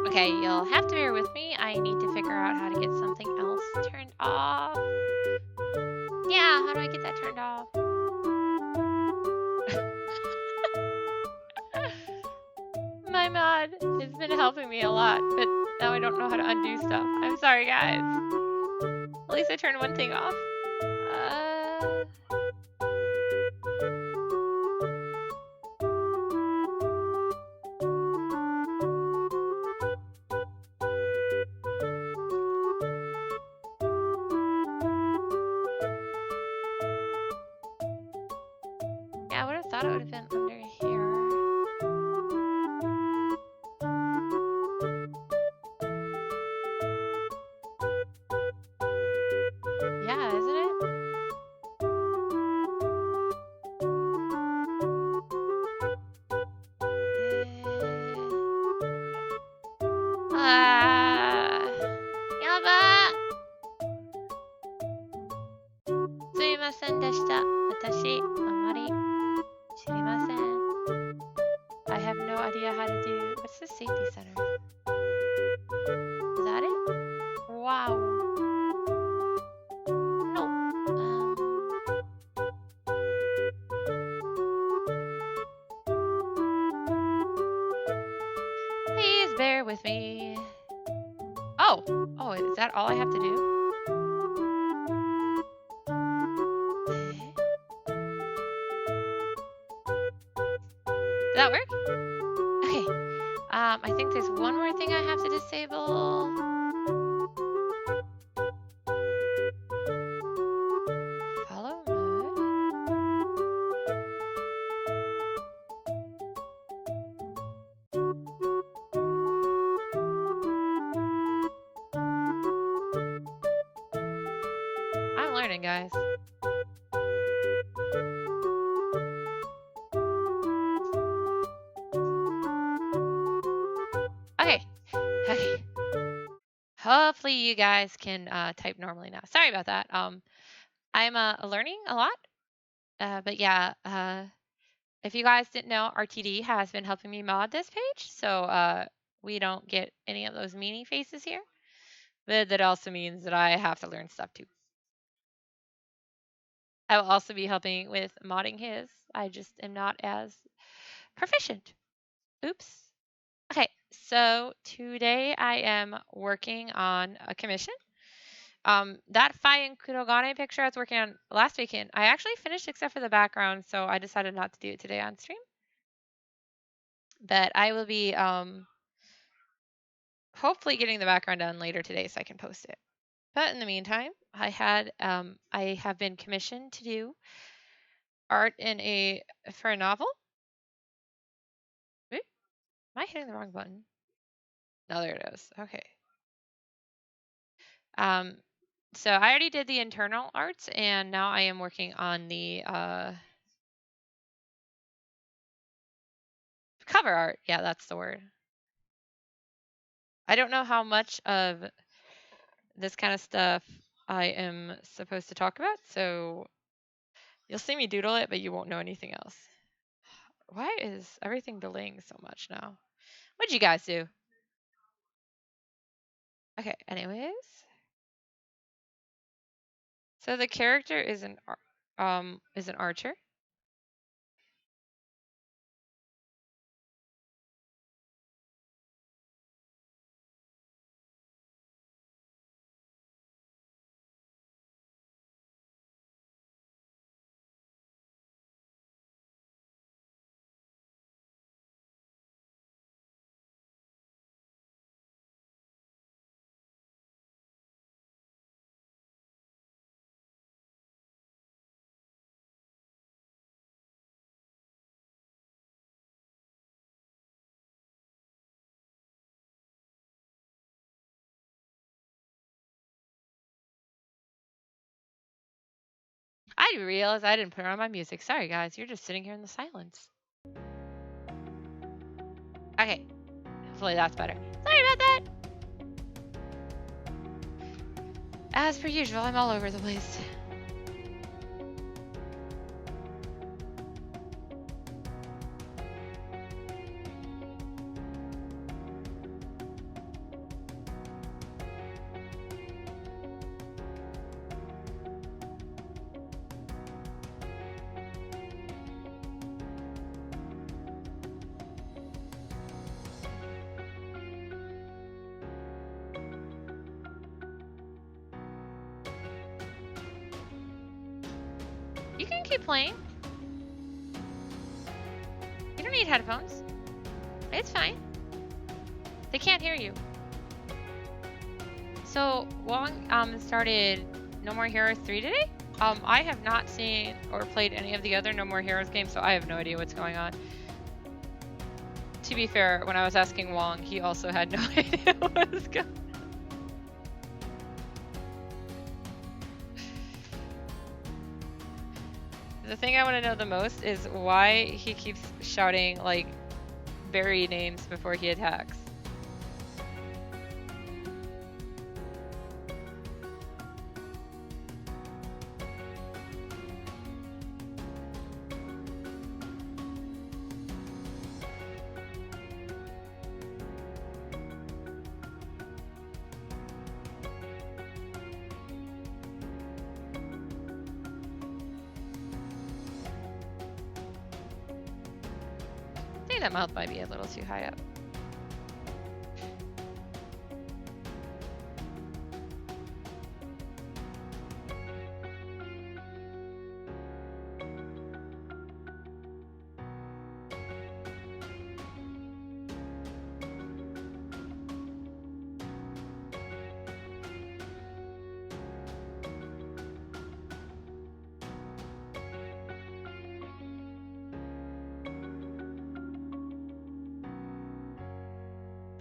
Okay, you'll have to bear with me. I need to figure out how to get something else turned off. Yeah, how do I get that turned off? My mod has been helping me a lot, but now I don't know how to undo stuff. I'm sorry, guys. At least I turned one thing off. Yeah, I would have thought it would have been under here. Yeah, isn't it? Yaba! すいませんでした。私、あまり知りません。I have no idea how to do. What's the safety center? Is that it? Wow. No. Please bear with me. Oh, is that all I have to do? Did that work? Okay. I think there's one more thing I have to disable. Follow mode. I'm learning, guys. Okay. Hopefully you guys can type normally now. Sorry about that. I'm learning a lot. But yeah, if you guys didn't know, RTD has been helping me mod this page, so we don't get any of those meanie faces here. But that also means that I have to learn stuff too. I will also be helping with modding his. I just am not as proficient. Oops. Okay, so today I am working on a commission. That Fi and Kurogane picture I was working on last weekend, I actually finished except for the background, so I decided not to do it today on stream. But I will be hopefully getting the background done later today so I can post it. But in the meantime, I have been commissioned to do art for a novel. Oop, am I hitting the wrong button? No, there it is. Okay. So I already did the internal arts, and now I am working on the cover art. Yeah, that's the word. I don't know how much of this kind of stuff I am supposed to talk about, so you'll see me doodle it, but you won't know anything else. Why is everything delaying so much now? What'd you guys do? Okay, anyways. So the character is an archer. I realized I didn't put on my music. Sorry guys, you're just sitting here in the silence. Okay, hopefully that's better. Sorry about that. As per usual, I'm all over the place. You can keep playing. You don't need headphones. It's fine. They can't hear you. So Wong started No More Heroes 3 today. I have not seen or played any of the other No More Heroes games, so I have no idea what's going on. To be fair, when I was asking Wong, he also had no idea what was going on. The thing I want to know the most is why he keeps shouting like berry names before he attacks. I think that mouth might be a little too high up.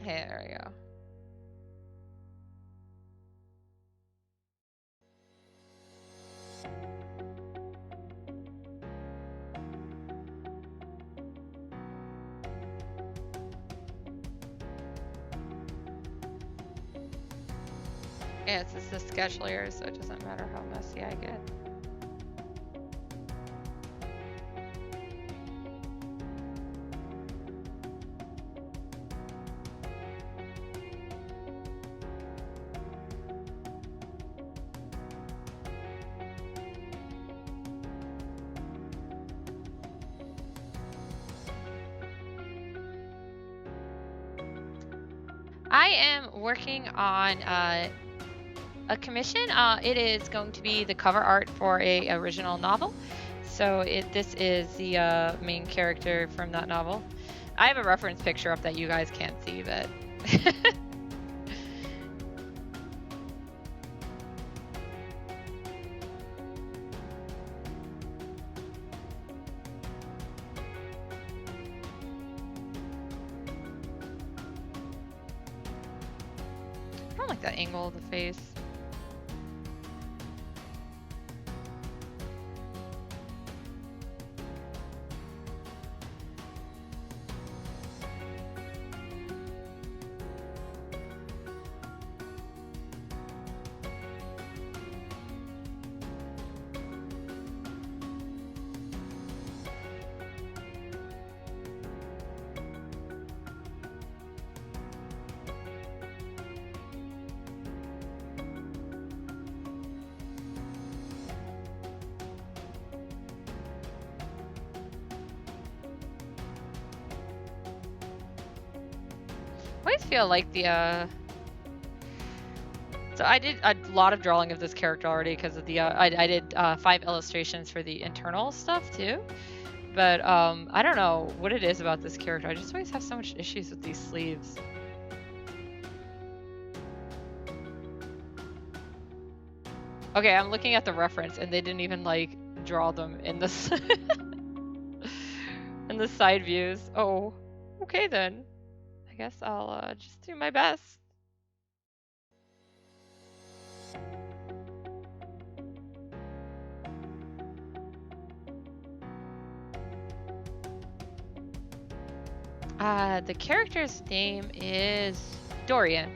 Okay, there we go. Yeah, it's just a sketch layer, so it doesn't matter how messy I get. I am working on a commission. It is going to be the cover art for a original novel. So this is the main character from that novel. I have a reference picture up that you guys can't see, but I don't like that angle of the face. I always feel like the so I did a lot of drawing of this character already because of the I did 5 illustrations for the internal stuff too. But I don't know what it is about this character. I just always have so much issues with these sleeves. Okay, I'm looking at the reference and they didn't even like draw them in this in the side views. Oh, okay then. I guess I'll just do my best. The character's name is Dorian.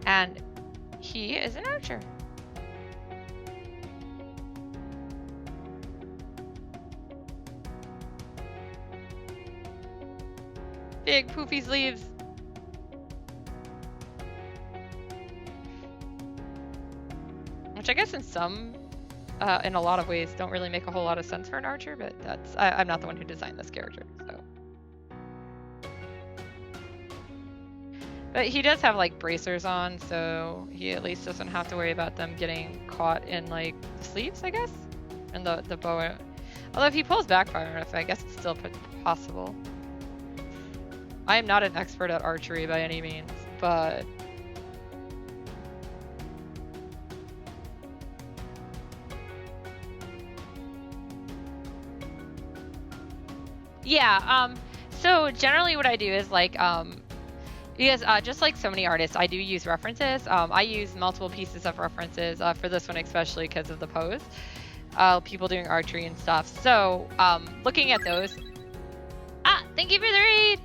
And he is an archer. Big poofy sleeves. Which I guess in a lot of ways don't really make a whole lot of sense for an archer, but I'm not the one who designed this character, so. But he does have like bracers on, so he at least doesn't have to worry about them getting caught in like the sleeves, I guess, and the bow. Although if he pulls back far enough, I guess it's still possible. I am not an expert at archery by any means, but yeah. So generally, what I do is like because just like so many artists, I do use references. I use multiple pieces of references for this one, especially because of the pose. People doing archery and stuff. So looking at those. Thank you for the read.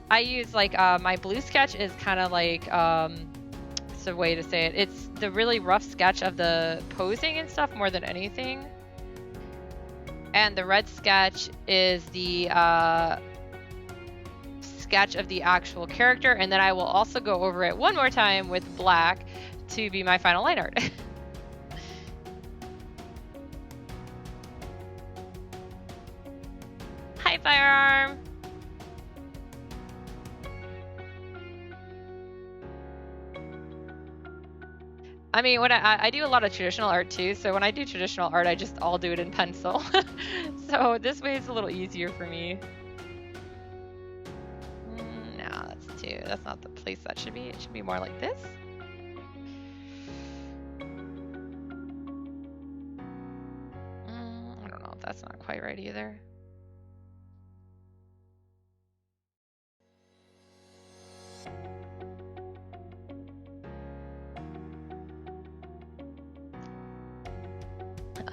I use like my blue sketch is kind of like it's a way to say it. It's the really rough sketch of the posing and stuff more than anything. And the red sketch is the sketch of the actual character, and then I will also go over it one more time with black to be my final line art. Hi, Firearm! I mean, when I do a lot of traditional art too, so when I do traditional art, I just all do it in pencil. So this way it's a little easier for me. No, that's not the place that should be. It should be more like this. I don't know if that's not quite right either.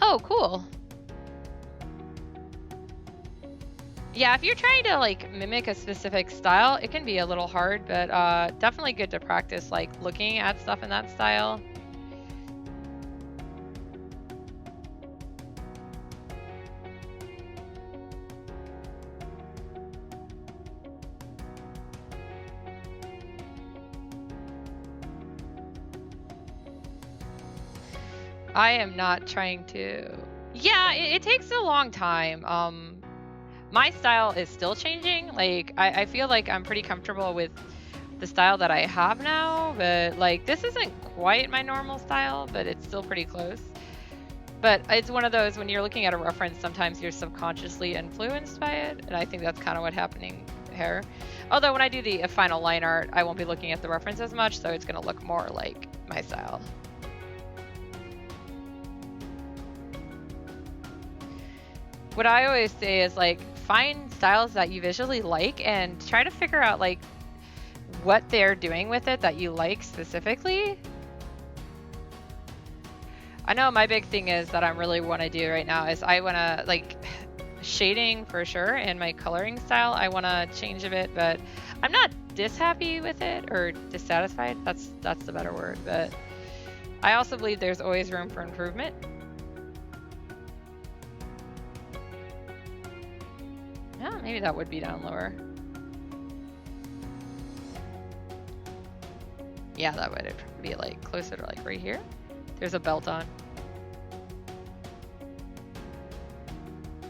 Oh, cool. Yeah, if you're trying to like mimic a specific style, it can be a little hard, but definitely good to practice like looking at stuff in that style. I am not trying to. Yeah, it takes a long time. My style is still changing. Like, I feel like I'm pretty comfortable with the style that I have now, but like this isn't quite my normal style, but it's still pretty close. But it's one of those when you're looking at a reference, sometimes you're subconsciously influenced by it, and I think that's kind of what's happening here. Although when I do the final line art, I won't be looking at the reference as much, so it's going to look more like my style. What I always say is like find styles that you visually like and try to figure out like what they're doing with it that you like specifically. I know my big thing is that I really want to do right now is I want to like shading for sure and my coloring style. I want to change a bit, but I'm not dishappy with it or dissatisfied. That's the better word. But I also believe there's always room for improvement. Yeah, maybe that would be down lower. Yeah, that would be like closer to like right here. There's a belt on.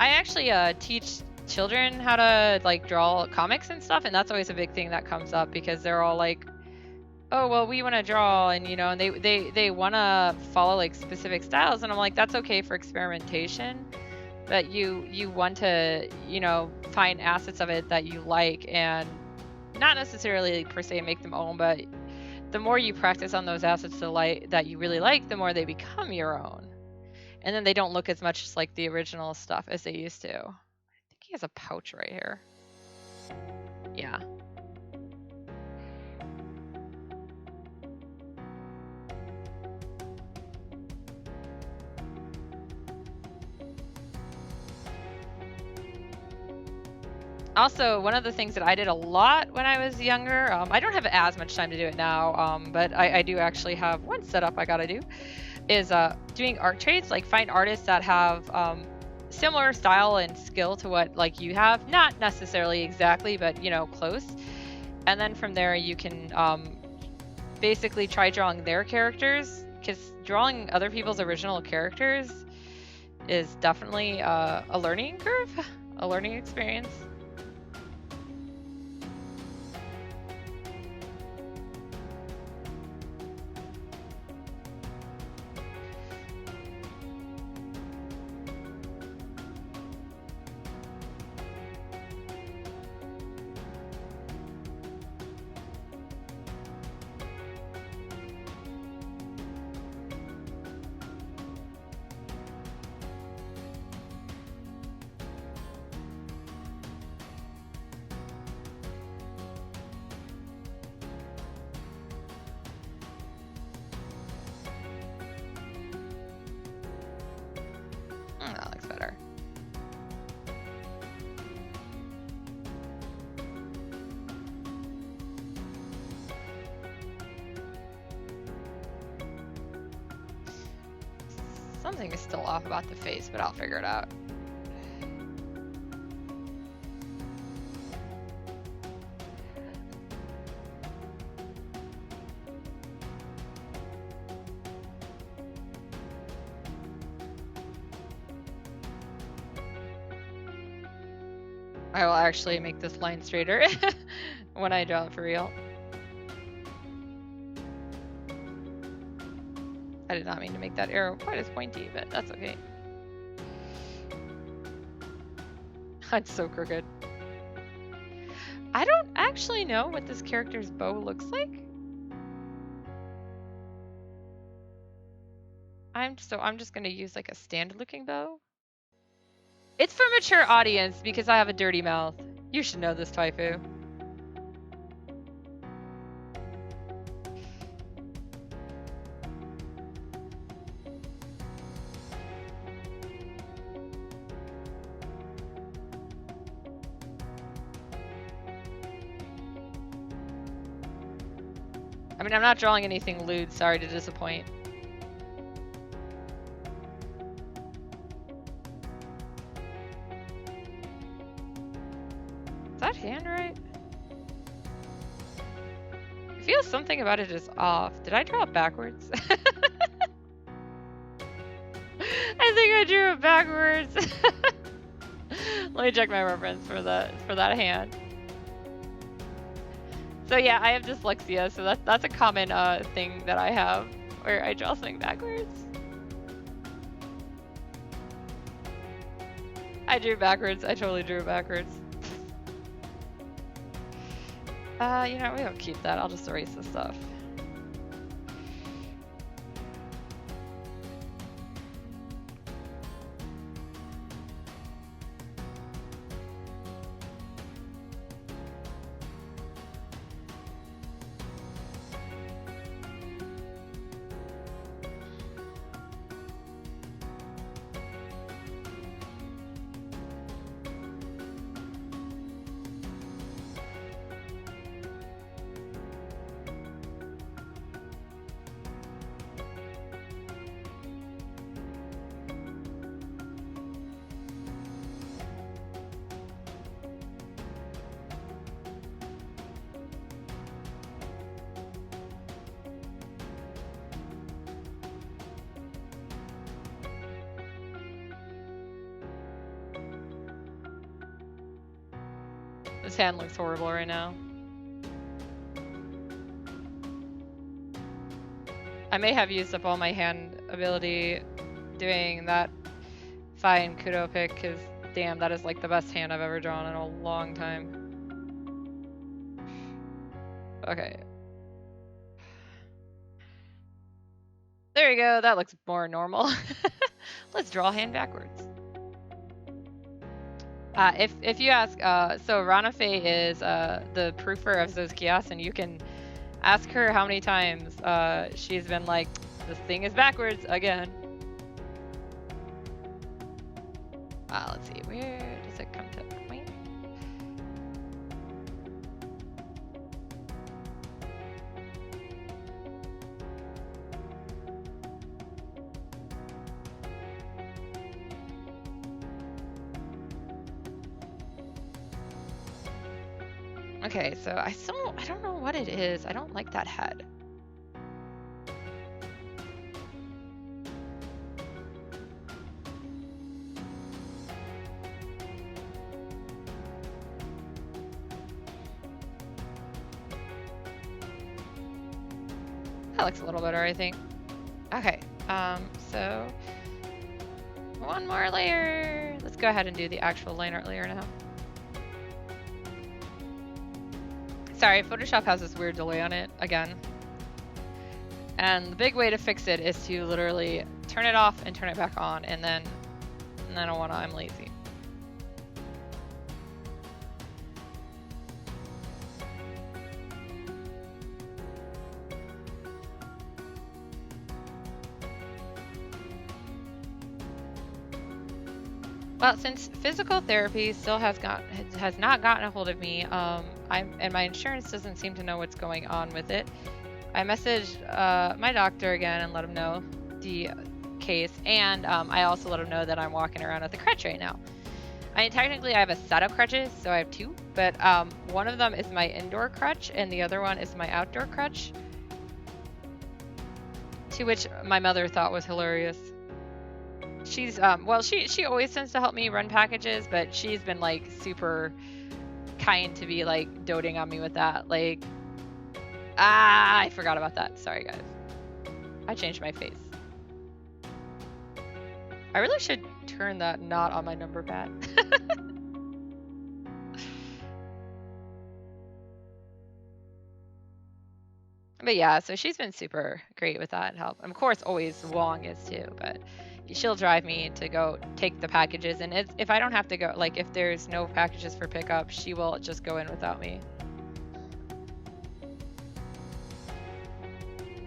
I actually teach children how to like draw comics and stuff, and that's always a big thing that comes up because they're all like, oh well, we want to draw, and you know, and they want to follow like specific styles, and I'm like, that's okay for experimentation, but you want to, you know, find assets of it that you like and not necessarily per se make them own, but the more you practice on those assets that you really like, the more they become your own. And then they don't look as much like the original stuff as they used to. I think he has a pouch right here. Yeah. Also, one of the things that I did a lot when I was younger, I don't have as much time to do it now, but I do actually have one setup I gotta do, is doing art trades. Like find artists that have similar style and skill to what like you have, not necessarily exactly, but you know, close. And then from there you can basically try drawing their characters, because drawing other people's original characters is definitely a learning curve, a learning experience. That looks better. Something is still off about the face, but I'll figure it out. I will actually make this line straighter when I draw it for real. I did not mean to make that arrow quite as pointy, but that's okay. It's so crooked. I don't actually know what this character's bow looks like. I'm just gonna use like a standard looking bow. It's for mature audience because I have a dirty mouth. You should know this, Taifu. I mean, I'm not drawing anything lewd, sorry to disappoint. Is that hand right? I feel something about it is off. Did I draw it backwards? I think I drew it backwards. Let me check my reference for that hand. So yeah, I have dyslexia, so that's a common thing that I have, where I draw something backwards. I drew backwards. I totally drew backwards. You know, we don't keep that. I'll just erase this stuff. This hand looks horrible right now. I may have used up all my hand ability doing that fine kudo pick, because damn, that is like the best hand I've ever drawn in a long time. Okay. There you go, that looks more normal. Let's draw a hand backwards. If you ask, so Ranafe is the proofer of Zozkias, and you can ask her how many times she's been like, this thing is backwards again. Let's see, where does it come to point? Okay, so I don't know what it is. I don't like that head. That looks a little better, I think. Okay, so one more layer. Let's go ahead and do the actual line art layer now. Sorry, Photoshop has this weird delay on it again. And the big way to fix it is to literally turn it off and turn it back on, and then I'm lazy. Well, since physical therapy still has not gotten a hold of me, and my insurance doesn't seem to know what's going on with it, I messaged my doctor again and let him know the case, and I also let him know that I'm walking around with a crutch right now. I mean, technically I have a set of crutches, so I have two, but one of them is my indoor crutch and the other one is my outdoor crutch, to which my mother thought was hilarious. She's well, she always tends to help me run packages, but she's been like super kind to be like doting on me with that. Like, I forgot about that. Sorry guys, I changed my face. I really should turn that not on my number pad. But yeah, so she's been super great with that help. And of course, always Wong is too, but she'll drive me to go take the packages. And if I don't have to go, like if there's no packages for pickup, she will just go in without me.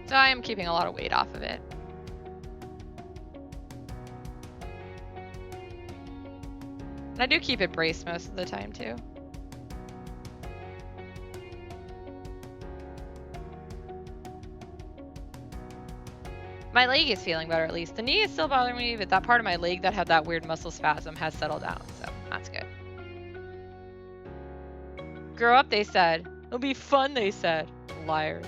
So I am keeping a lot of weight off of it. And I do keep it braced most of the time too. My leg is feeling better at least. The knee is still bothering me, but that part of my leg that had that weird muscle spasm has settled down, so that's good. Grow up, they said. It'll be fun, they said. Liars.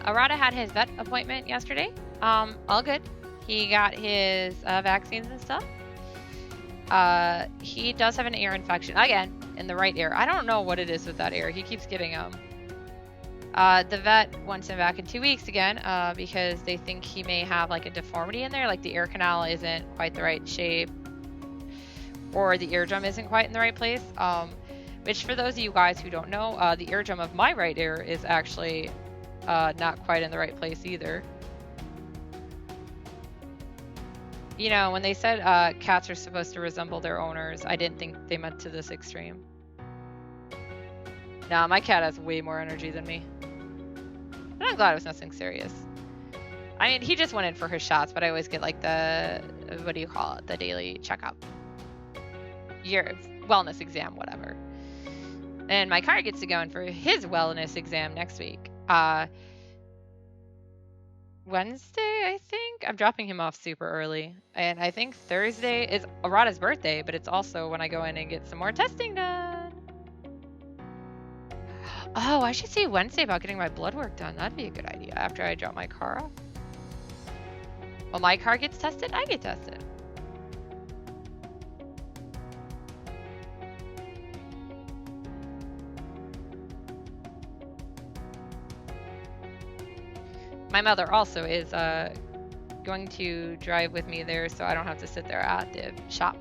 Arata had his vet appointment yesterday. All good. He got his vaccines and stuff. He does have an ear infection again in the right ear. I don't know what it is with that ear. He keeps getting them. The vet wants him back in 2 weeks again because they think he may have like a deformity in there, like the ear canal isn't quite the right shape, or the eardrum isn't quite in the right place. Which, for those of you guys who don't know, the eardrum of my right ear is actually not quite in the right place either. You know, when they said cats are supposed to resemble their owners, I didn't think they meant to this extreme. Nah, my cat has way more energy than me. And I'm glad it was nothing serious. I mean, he just went in for his shots, but I always get like the, what do you call it? The daily checkup. Your wellness exam, whatever. And my car gets to go in for his wellness exam next week. Wednesday, I think. I'm dropping him off super early. And I think Thursday is Arata's birthday, but it's also when I go in and get some more testing done. Oh, I should see Wednesday about getting my blood work done. That'd be a good idea after I drop my car off. When my car gets tested, I get tested. My mother also is going to drive with me there, so I don't have to sit there at the shop.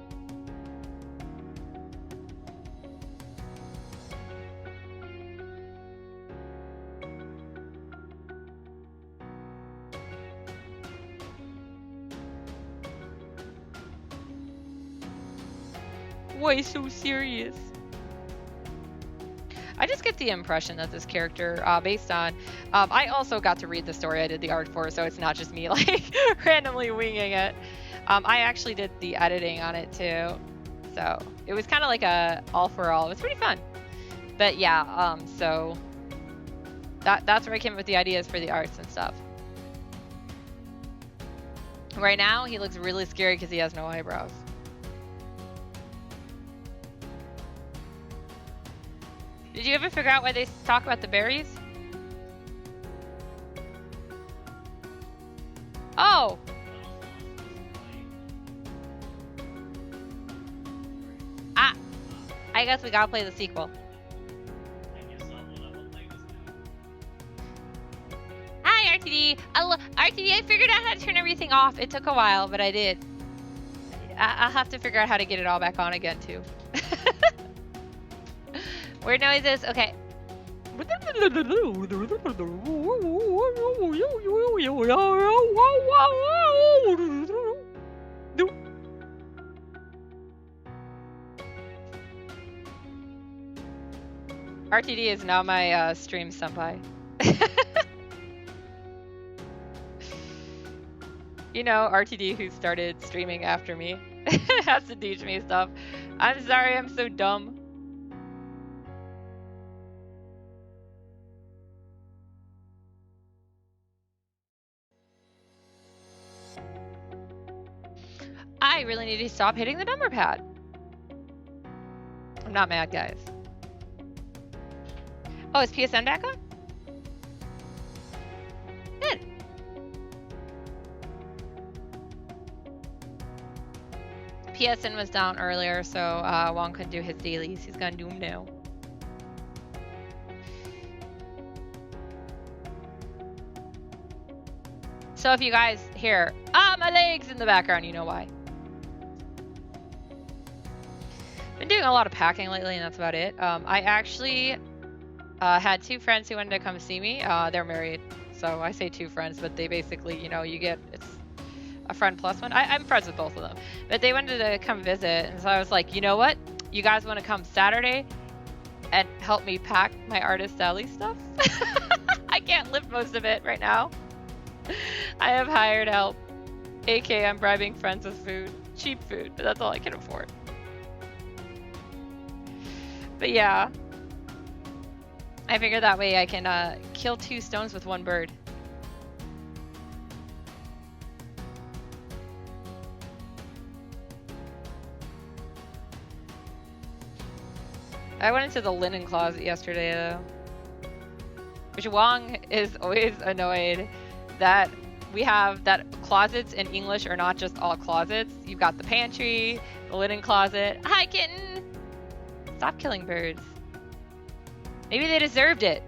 Why so serious? I just get the impression that this character, based on, I also got to read the story I did the art for, so it's not just me like randomly winging it. I actually did the editing on it too, so it was kind of like a all for all. It was pretty fun. But yeah, so that's where I came up with the ideas for the arts and stuff. Right now, he looks really scary because he has no eyebrows. Did you ever figure out why they talk about the berries? Oh! I guess we gotta play the sequel. Hi, RTD! RTD, I figured out how to turn everything off. It took a while, but I did. I'll have to figure out how to get it all back on again, too. Weird noises. Okay. RTD is now my stream senpai. You know, RTD, who started streaming after me, has to teach me stuff. I'm sorry, I'm so dumb. I really need to stop hitting the number pad. I'm not mad, guys. Oh, is PSN back on? Good. PSN was down earlier, so Juan couldn't do his dailies. He's gonna do them now. So if you guys hear, my legs in the background, you know why. Been doing a lot of packing lately, and that's about it. I actually had two friends who wanted to come see me. They're married, so I say two friends, but they basically, you know, it's a friend plus one. I'm friends with both of them, but they wanted to come visit, and so I was like, you know what? You guys want to come Saturday and help me pack my Artist Alley stuff? I can't lift most of it right now. I have hired help, aka I'm bribing friends with food, cheap food, but that's all I can afford. But yeah, I figure that way I can kill two stones with one bird. I went into the linen closet yesterday though. Zhuang is always annoyed that we have that closets in English are not just all closets. You've got the pantry, the linen closet. Hi, kitten! Stop killing birds. Maybe they deserved it.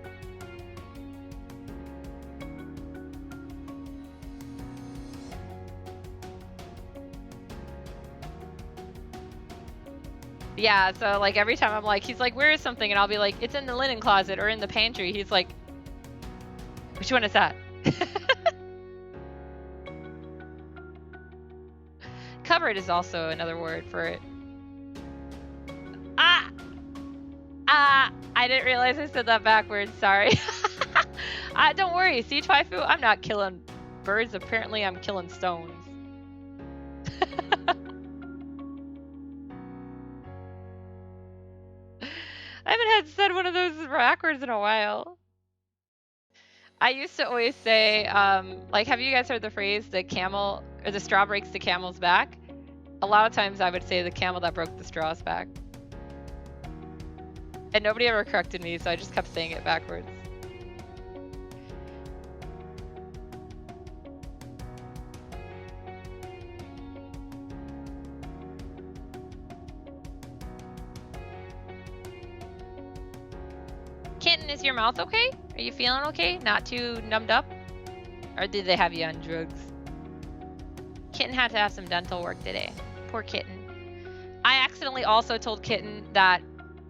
Yeah, so like every time I'm like, he's like, where is something? And I'll be like, it's in the linen closet or in the pantry. He's like, which one is that? Cupboard is also another word for it. Ah! Ah! I didn't realize I said that backwards. Sorry. Don't worry, Siege Waifu, I'm not killing birds. Apparently, I'm killing stones. I haven't had said one of those backwards in a while. I used to always say, like, have you guys heard the phrase, the camel, or the straw breaks the camel's back? A lot of times I would say the camel that broke the straw's back. And nobody ever corrected me, so I just kept saying it backwards. Kitten, is your mouth okay? Are you feeling okay? Not too numbed up? Or did they have you on drugs? Kitten had to have some dental work today. Poor Kitten. I accidentally also told Kitten that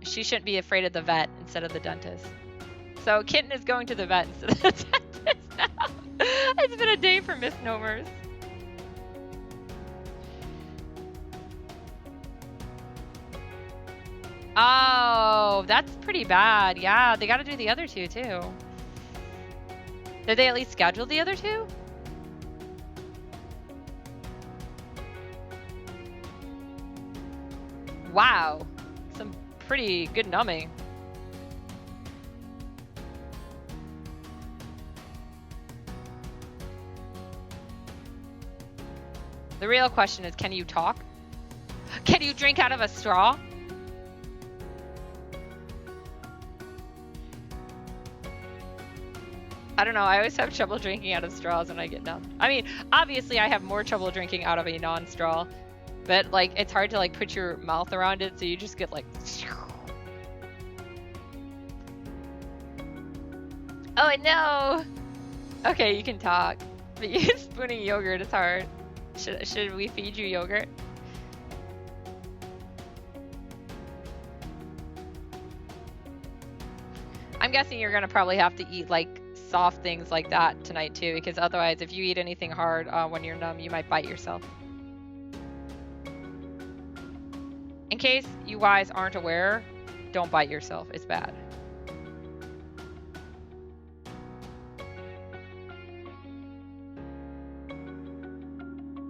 she shouldn't be afraid of the vet instead of the dentist. So Kitten is going to the vet instead of the dentist now. It's been a day for misnomers. Oh, that's pretty bad. Yeah, they got to do the other two too. Did they at least schedule the other two? Wow, some pretty good numbing. The real question is, can you talk? Can you drink out of a straw? I don't know. I always have trouble drinking out of straws when I get numb. I mean, obviously I have more trouble drinking out of a non-straw, but like it's hard to like put your mouth around it, so you just get like. Oh no. Okay, you can talk, but you spooning yogurt is hard. Should we feed you yogurt? I'm guessing you're gonna probably have to eat like soft things like that tonight too, because otherwise if you eat anything hard when you're numb, you might bite yourself. In case you guys aren't aware, don't bite yourself, it's bad.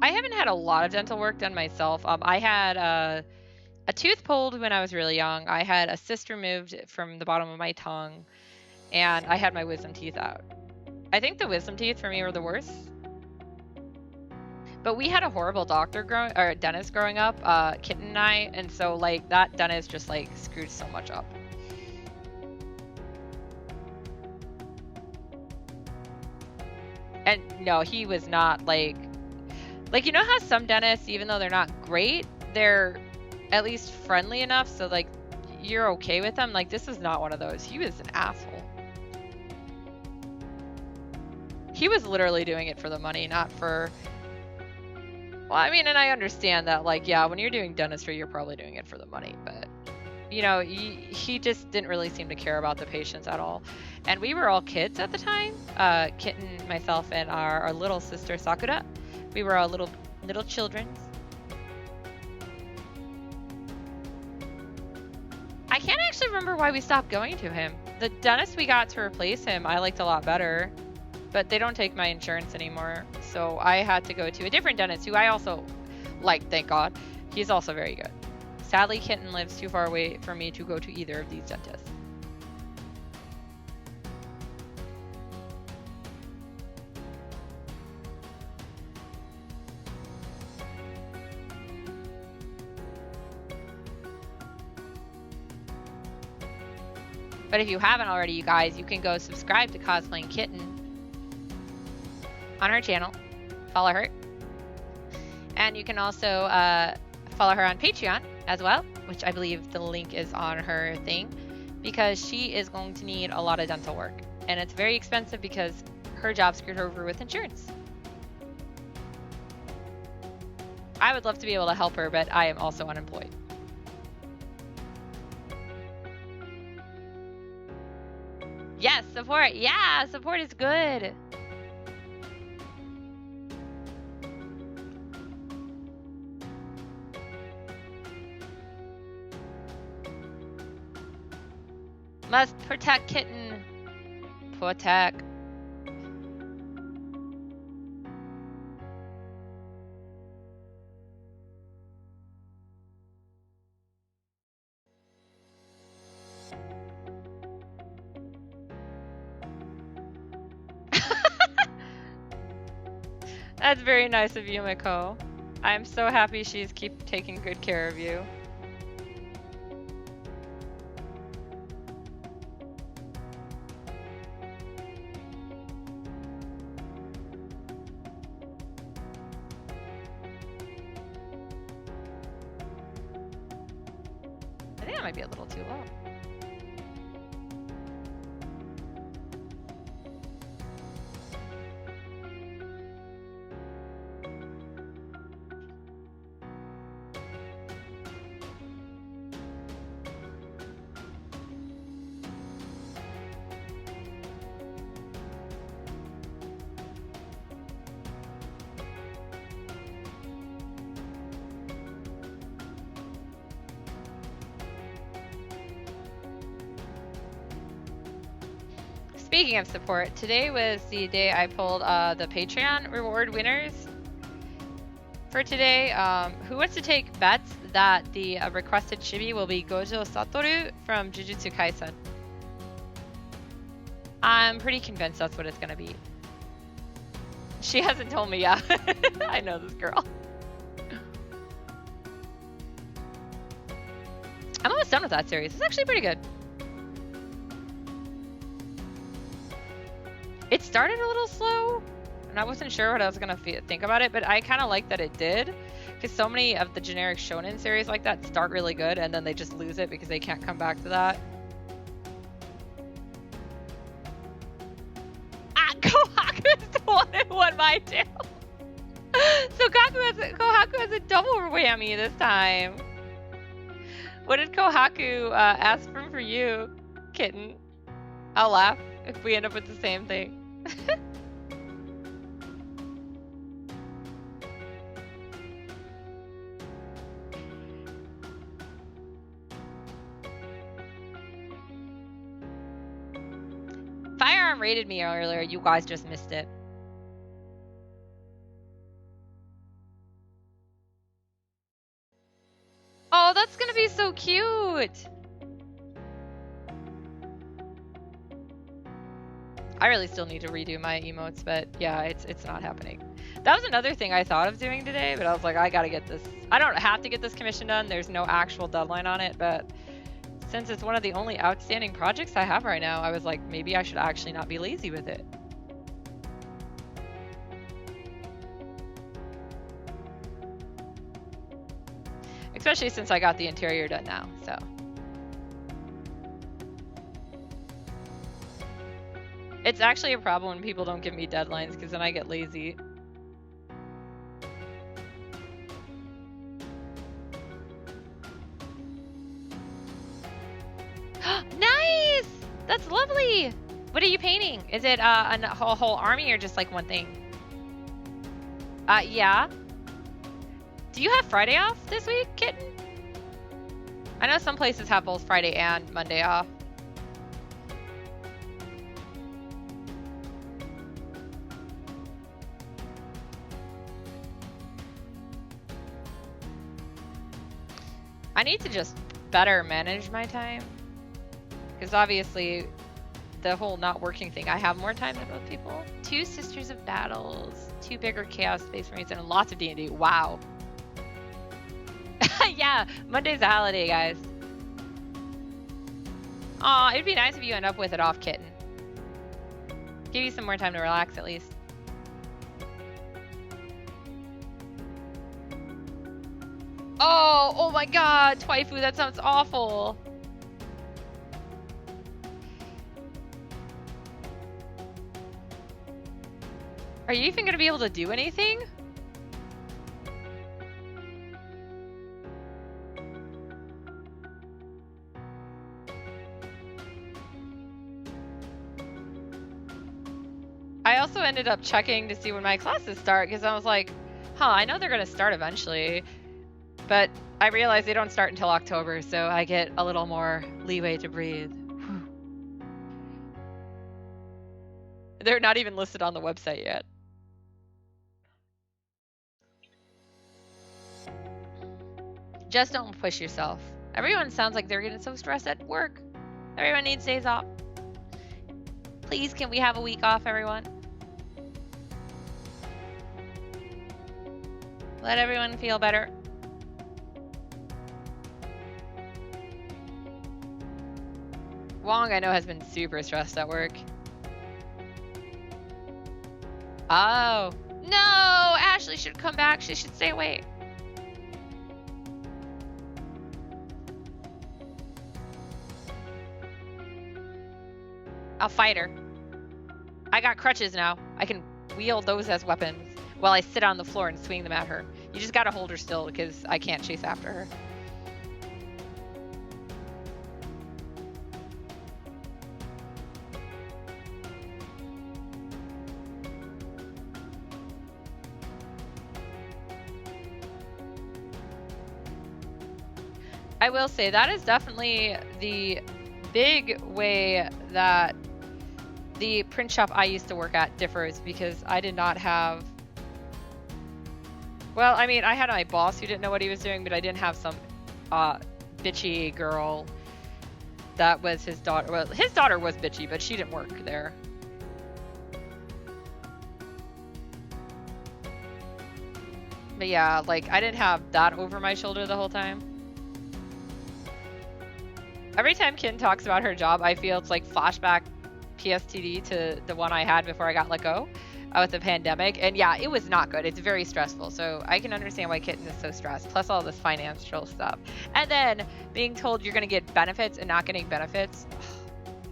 I haven't had a lot of dental work done myself. I had a tooth pulled when I was really young. I had a cyst removed from the bottom of my tongue, and I had my wisdom teeth out. I think the wisdom teeth for me were the worst. But we had a horrible dentist growing up, Kitten and I, and so like that dentist just like screwed so much up. And no, he was not like you know how some dentists, even though they're not great, they're at least friendly enough so like you're okay with them. Like this is not one of those. He was an asshole. He was literally doing it for the money, not for. Well, I mean, and I understand that, like, yeah, when you're doing dentistry, you're probably doing it for the money, but, you know, he just didn't really seem to care about the patients at all. And we were all kids at the time, Kitten, myself, and our little sister, Sakura. We were all little children. I can't actually remember why we stopped going to him. The dentist we got to replace him, I liked a lot better. But they don't take my insurance anymore, so I had to go to a different dentist who I also like, thank God. He's also very good. Sadly, Kitten lives too far away for me to go to either of these dentists. But if you haven't already, you guys, you can go subscribe to Cosplaying Kitten on her channel. Follow her. And you can also follow her on Patreon as well, which I believe the link is on her thing, because she is going to need a lot of dental work. And it's very expensive because her job screwed her over with insurance. I would love to be able to help her, but I am also unemployed. Yes, support. Yeah, support is good. Must protect kitten. Protect. That's very nice of Yumiko. I'm so happy she's keep taking good care of you. I think that might be a little too low. Speaking of support, today was the day I pulled the Patreon reward winners for today. Who wants to take bets that the requested chibi will be Gojo Satoru from Jujutsu Kaisen? I'm pretty convinced that's what it's going to be. She hasn't told me yet. I know this girl. I'm almost done with that series. It's actually pretty good. It started a little slow, and I wasn't sure what I was going to think about it, but I kind of like that it did, because so many of the generic shonen series like that start really good, and then they just lose it because they can't come back to that. Ah, Kohaku is the one who won my tail. So Kohaku has a double whammy this time. What did Kohaku ask for you, kitten? I'll laugh if we end up with the same thing. Firearm raided me earlier. You guys just missed it. Oh, that's gonna be so cute. I really still need to redo my emotes, but yeah, it's not happening. That was another thing I thought of doing today, but I was like, I gotta get this. I don't have to get this commission done. There's no actual deadline on it, but since it's one of the only outstanding projects I have right now, I was like, maybe I should actually not be lazy with it. Especially since I got the interior done now, so. It's actually a problem when people don't give me deadlines, because then I get lazy. Nice! That's lovely! What are you painting? Is it a whole army or just like one thing? Yeah. Do you have Friday off this week, kitten? I know some places have both Friday and Monday off. I need to just better manage my time, because obviously the whole not working thing, I have more time than most people. 2 Sisters of Battles, 2 bigger Chaos Space Marines, and lots of D&D. Wow. Yeah, Monday's a holiday, guys. Aw, it'd be nice if you end up with it off, kitten. Give you some more time to relax, at least. Oh my god, Twaifu, that sounds awful. Are you even gonna be able to do anything? I also ended up checking to see when my classes start because I was like, I know they're gonna start eventually, but I realized they don't start until October, so I get a little more leeway to breathe. They're not even listed on the website yet. Just don't push yourself. Everyone sounds like they're getting so stressed at work. Everyone needs days off. Please, can we have a week off, everyone? Let everyone feel better. Wong, I know, has been super stressed at work. Oh. No! Ashley should come back. She should stay away. I'll fight her. I got crutches now. I can wield those as weapons while I sit on the floor and swing them at her. You just gotta hold her still because I can't chase after her. I will say that is definitely the big way that the print shop I used to work at differs, because I did not have... Well, I mean, I had my boss who didn't know what he was doing, but I didn't have some bitchy girl that was his daughter. Well, his daughter was bitchy, but she didn't work there. But yeah, like, I didn't have that over my shoulder the whole time. Every time Kin talks about her job, I feel it's like flashback PSTD to the one I had before I got let go with the pandemic. And yeah, it was not good. It's very stressful. So I can understand why Kitten is so stressed, plus all this financial stuff. And then being told you're going to get benefits and not getting benefits.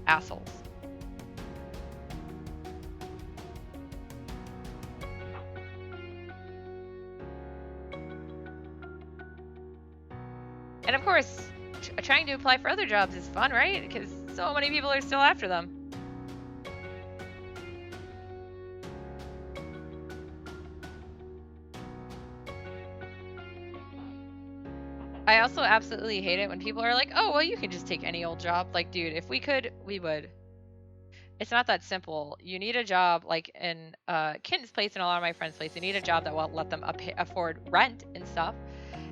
Assholes. And of course, trying to apply for other jobs is fun, right? Because so many people are still after them. I also absolutely hate it when people are like, oh, well, you can just take any old job. Like, dude, if we could, we would. It's not that simple. You need a job, like in Kitten's place and a lot of my friends' place. You need a job that will let them afford rent and stuff.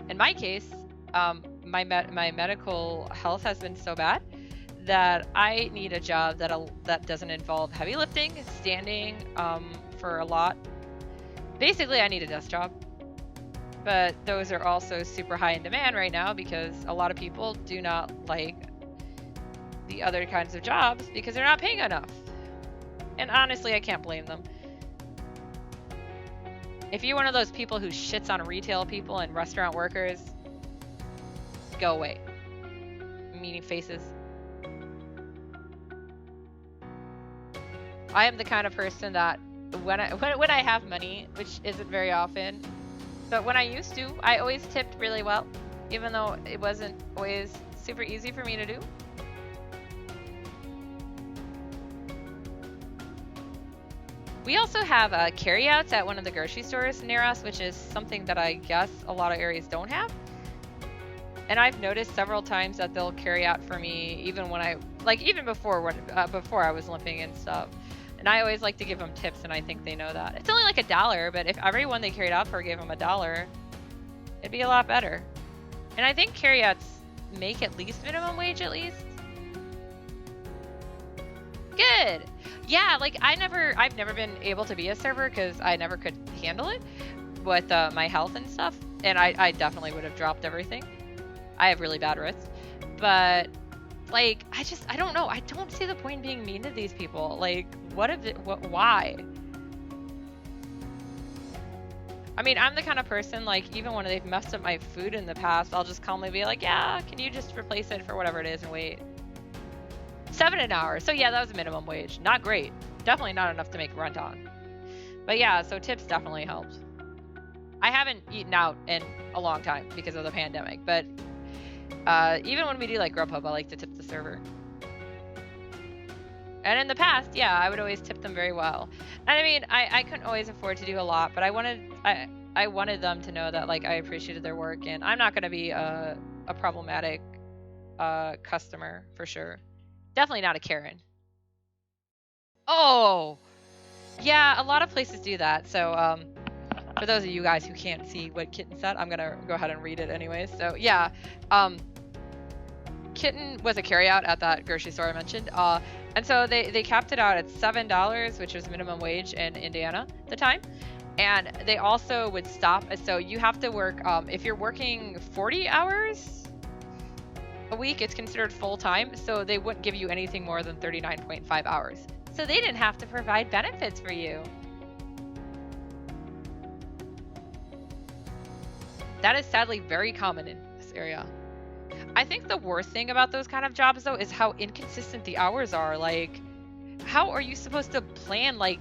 In my case, my medical health has been so bad that I need a job that doesn't involve heavy lifting, standing for a lot. Basically, I need a desk job. But those are also super high in demand right now because a lot of people do not like the other kinds of jobs because they're not paying enough. And honestly, I can't blame them. If you're one of those people who shits on retail people and restaurant workers, go away. Meaning faces. I am the kind of person that when I have money, which isn't very often, but when I used to, I always tipped really well, even though it wasn't always super easy for me to do. We also have carryouts at one of the grocery stores near us, which is something that I guess a lot of areas don't have. And I've noticed several times that they'll carry out for me even when even before I was limping and stuff. And I always like to give them tips, and I think they know that. It's only like $1, but if everyone they carried out for gave them $1, it'd be a lot better. And I think carryouts make at least minimum wage at least. Good. Yeah, like I've never been able to be a server because I never could handle it with my health and stuff. And I definitely would have dropped everything. I have really bad wrists. But Like, I don't know. I don't see the point in being mean to these people. Like, why? I mean, I'm the kind of person, like, even when they've messed up my food in the past, I'll just calmly be like, yeah, can you just replace it for whatever it is and wait. 7 an hour. So yeah, that was a minimum wage. Not great. Definitely not enough to make rent on. But yeah, so tips definitely helped. I haven't eaten out in a long time because of the pandemic, but even when we do like Grubhub, I like to tip the server. And in the past, yeah, I would always tip them very well. And I mean, I couldn't always afford to do a lot, but I wanted them to know that like I appreciated their work, and I'm not going to be a problematic customer for sure. Definitely not a Karen. Oh, yeah, a lot of places do that. So for those of you guys who can't see what Kitten said, I'm gonna go ahead and read it anyways. So yeah, Kitten was a carryout at that grocery store I mentioned. And so they capped it out at $7, which was minimum wage in Indiana at the time. And they also would stop. So you have to work, if you're working 40 hours a week, it's considered full time. So they wouldn't give you anything more than 39.5 hours. So they didn't have to provide benefits for you. That is sadly very common in this area. I think the worst thing about those kind of jobs, though, is how inconsistent the hours are. Like, how are you supposed to plan, like,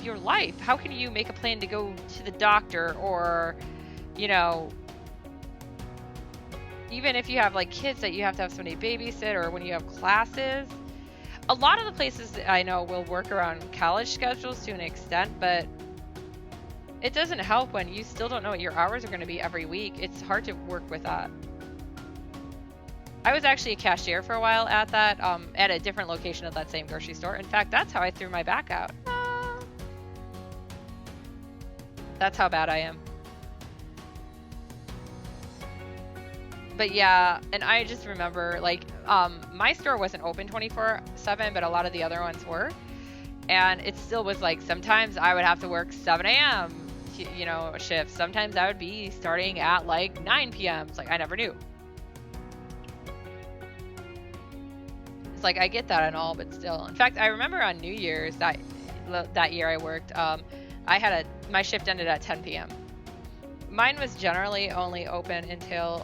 your life? How can you make a plan to go to the doctor, or, you know, even if you have, like, kids that you have to have somebody babysit, or when you have classes? A lot of the places I know will work around college schedules to an extent, but it doesn't help when you still don't know what your hours are going to be every week. It's hard to work with that. I was actually a cashier for a while at that, at a different location of that same grocery store. In fact, that's how I threw my back out. That's how bad I am. But yeah, and I just remember, like, my store wasn't open 24/7, but a lot of the other ones were. And it still was like, sometimes I would have to work 7 a.m., you know, shifts. Sometimes I would be starting at like 9 p.m. It's like, I never knew. It's like, I get that and all, but still. In fact, I remember on New Year's that year I worked, my shift ended at 10 p.m. Mine was generally only open until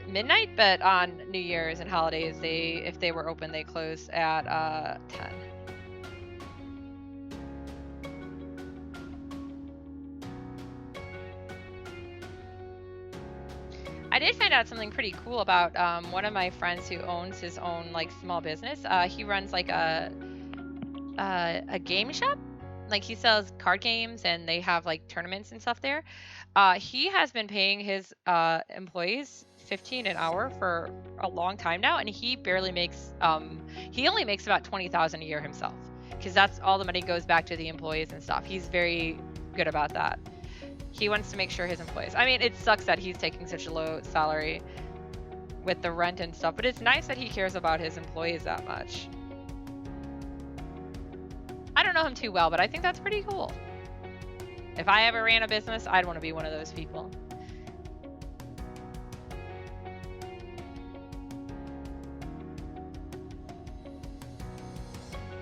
midnight, but on New Year's and holidays, if they were open, they closed at 10. I did find out something pretty cool about one of my friends who owns his own like small business. He runs like a game shop. Like, he sells card games, and they have like tournaments and stuff there. He has been paying his employees $15 an hour for a long time now, and he barely makes he only makes about $20,000 a year himself, because that's all the money goes back to the employees and stuff. He's very good about that. He wants to make sure his employees, I mean, it sucks that he's taking such a low salary with the rent and stuff, but it's nice that he cares about his employees that much. I don't know him too well, but I think that's pretty cool. If I ever ran a business, I'd want to be one of those people.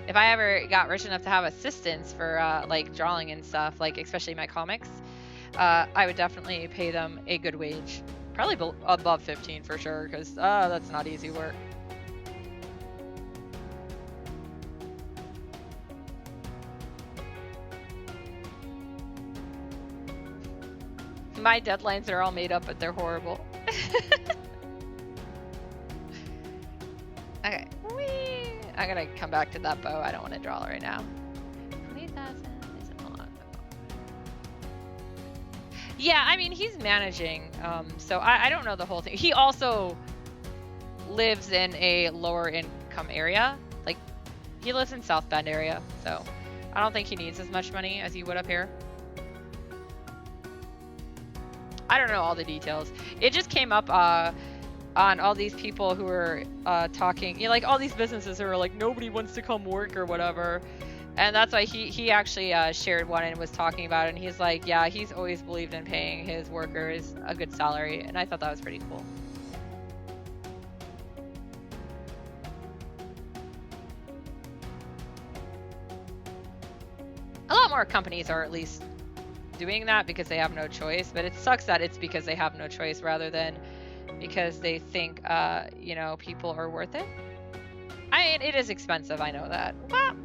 If I ever got rich enough to have assistants for like drawing and stuff, like especially my comics, I would definitely pay them a good wage. Probably above 15 for sure, because that's not easy work. My deadlines are all made up, but they're horrible. Okay. Whee! I'm gonna come back to that bow. I don't want to draw right now. 20,000 is a lot. Yeah, I mean, he's managing, so I don't know the whole thing. He also lives in a lower income area. Like, he lives in South Bend area, so I don't think he needs as much money as he would up here. I don't know all the details. It just came up on all these people who were talking, you know, like all these businesses who are like, nobody wants to come work or whatever. And that's why he actually shared one and was talking about it. And he's like, yeah, he's always believed in paying his workers a good salary. And I thought that was pretty cool. A lot more companies are at least doing that because they have no choice. But it sucks that it's because they have no choice rather than because they think, you know, people are worth it. I mean, it is expensive. I know that. Well,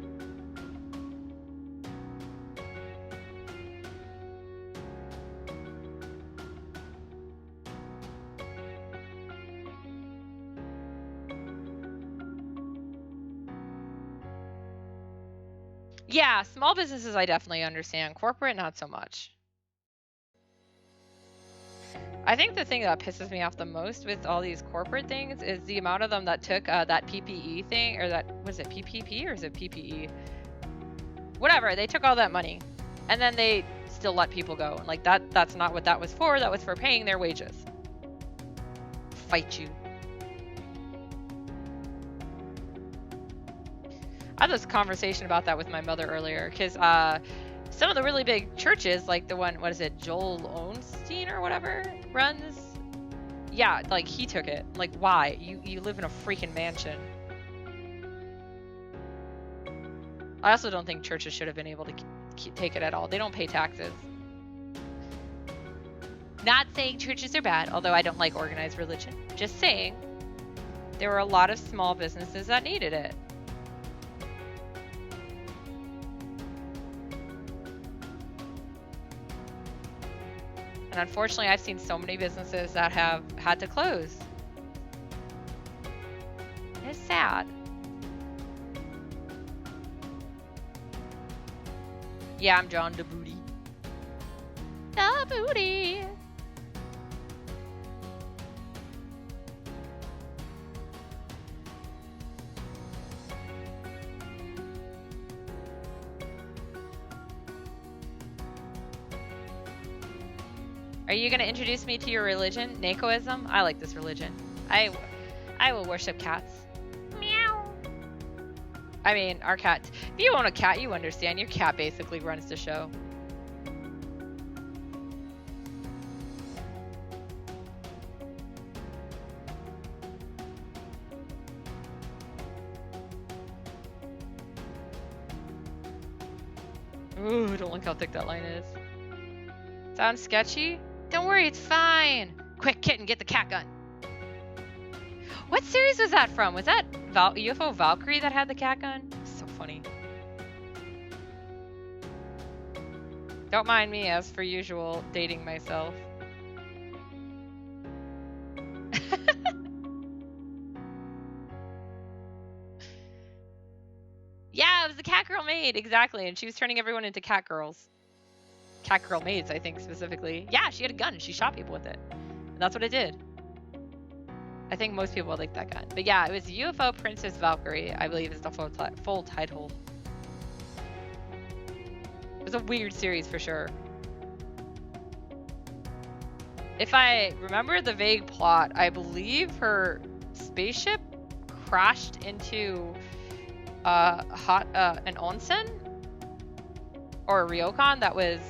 yeah, small businesses I definitely understand. Corporate, not so much. I think the thing that pisses me off the most with all these corporate things is the amount of them that took that PPE thing, or that, was it PPP or is it PPE? Whatever, they took all that money and then they still let people go. And like that's not what that was for. That was for paying their wages. Fight you. I had this conversation about that with my mother earlier because some of the really big churches, like the one, what is it, Joel Osteen or whatever, runs. Yeah, like he took it. Like, why? You live in a freaking mansion. I also don't think churches should have been able to take it at all. They don't pay taxes. Not saying churches are bad, although I don't like organized religion. Just saying there were a lot of small businesses that needed it. And unfortunately, I've seen so many businesses that have had to close. It's sad. Yeah, I'm John the Booty. The Booty. Are you going to introduce me to your religion, Nakoism? I like this religion. I will worship cats. Meow. I mean, our cat. If you own a cat, you understand. Your cat basically runs the show. Ooh, don't look how thick that line is. Sounds sketchy? Don't worry, it's fine. Quick, kitten, get the cat gun. What series was that from? Was that UFO Valkyrie that had the cat gun? So funny. Don't mind me, as per usual, dating myself. Yeah, it was the cat girl maid, exactly. And she was turning everyone into cat girls. Cat girl maids, I think, specifically. Yeah, she had a gun and she shot people with it. And that's what it did. I think most people would like that gun. But yeah, it was UFO Princess Valkyrie, I believe is the full title. It was a weird series for sure. If I remember the vague plot, I believe her spaceship crashed into an onsen or a ryokan that was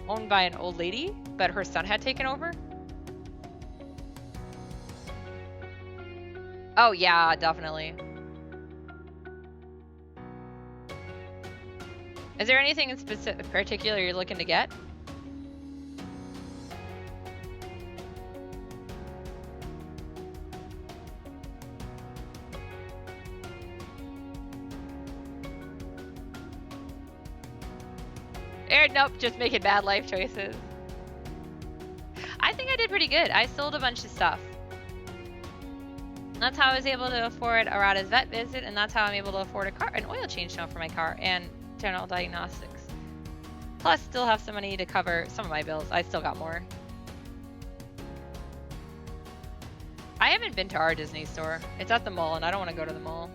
owned by an old lady, but her son had taken over. Oh yeah, definitely. Is there anything in particular you're looking to get? Nope, just making bad life choices. I think I did pretty good. I sold a bunch of stuff. That's how I was able to afford Arata's vet visit, and that's how I'm able to afford an oil change now for my car and general diagnostics. Plus, still have some money to cover some of my bills. I still got more. I haven't been to our Disney store. It's at the mall, and I don't want to go to the mall.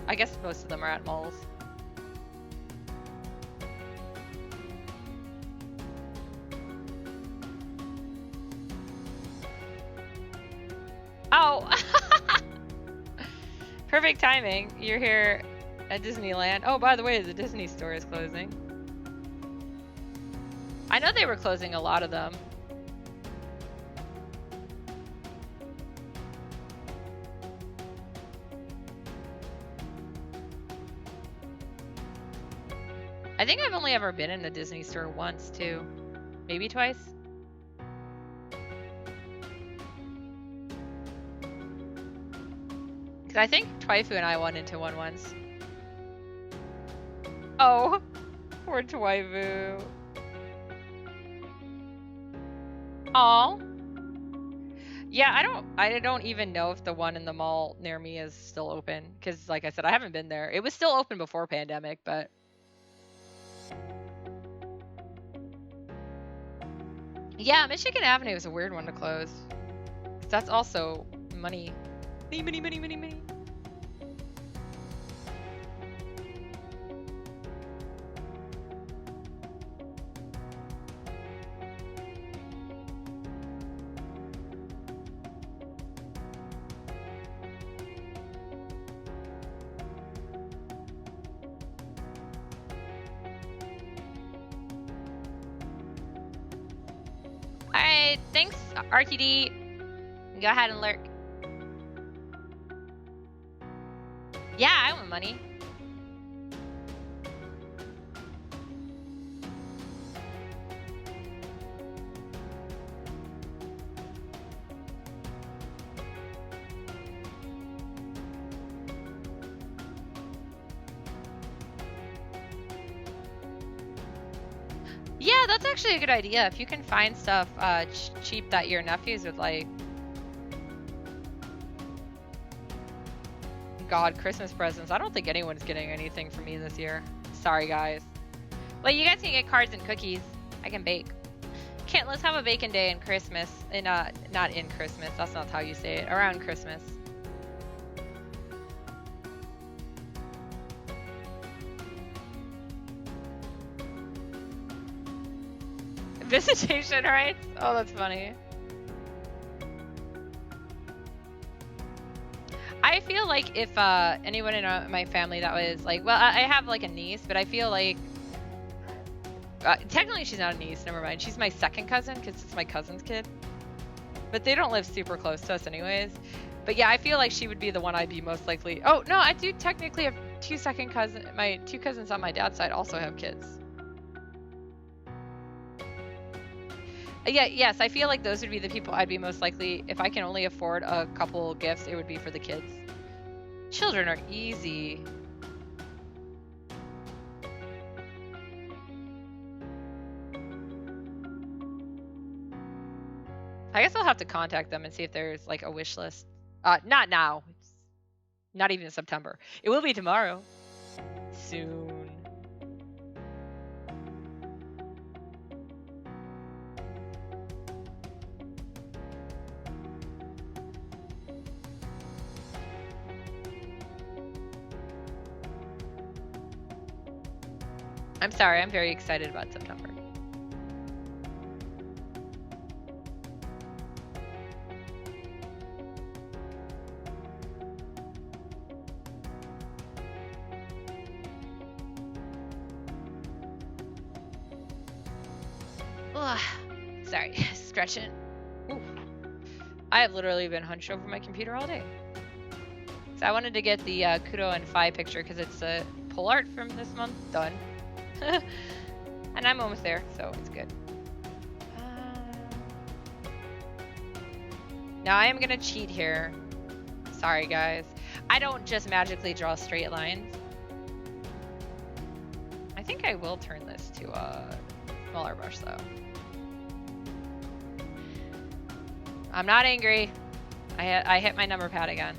I guess most of them are at malls. Oh! Perfect timing. You're here at Disneyland. Oh, by the way, the Disney store is closing. I know they were closing a lot of them. I think I've only ever been in the Disney store once, too. Maybe twice. Because I think Twaifu and I went into one once. Oh, poor Twaifu. Aw. Yeah, I don't even know if the one in the mall near me is still open. Because, like I said, I haven't been there. It was still open before pandemic, but... Yeah, Michigan Avenue is a weird one to close. That's also money. Money, money, money, money, money. Alright, thanks, RTD. Go ahead and lurk. Yeah, I want money. Yeah, that's actually a good idea. If you can find stuff cheap that your nephews would like. God, Christmas presents. I don't think anyone's getting anything from me this year. Sorry, guys. Well, you guys can get cards and cookies. I can bake. Can't let's have a bacon day in Christmas. Not in Christmas. That's not how you say it. Around Christmas. Visitation rights? Oh, that's funny. I feel like if anyone in my family that was like, well, I have like a niece, but I feel like technically she's not a niece. Never mind. She's my second cousin because it's my cousin's kid. But they don't live super close to us anyways. But yeah, I feel like she would be the one I'd be most likely. Oh no, I do technically have two second cousins. My two cousins on my dad's side also have kids. Yeah, yes, I feel like those would be the people I'd be most likely, if I can only afford a couple gifts, it would be for the kids. Children are easy. I guess I'll have to contact them and see if there's like a wish list. Not now. It's not even in September. It will be tomorrow. Soon. I'm sorry, I'm very excited about September. Ugh. Sorry, stretching. Ooh. I have literally been hunched over my computer all day. So I wanted to get the Kudo and Phi picture because it's a pull art from this month. Done. And I'm almost there, so it's good. Now I am gonna cheat here. Sorry, guys. I don't just magically draw straight lines. I think I will turn this to a smaller brush, though. I'm not angry. I hit my number pad again.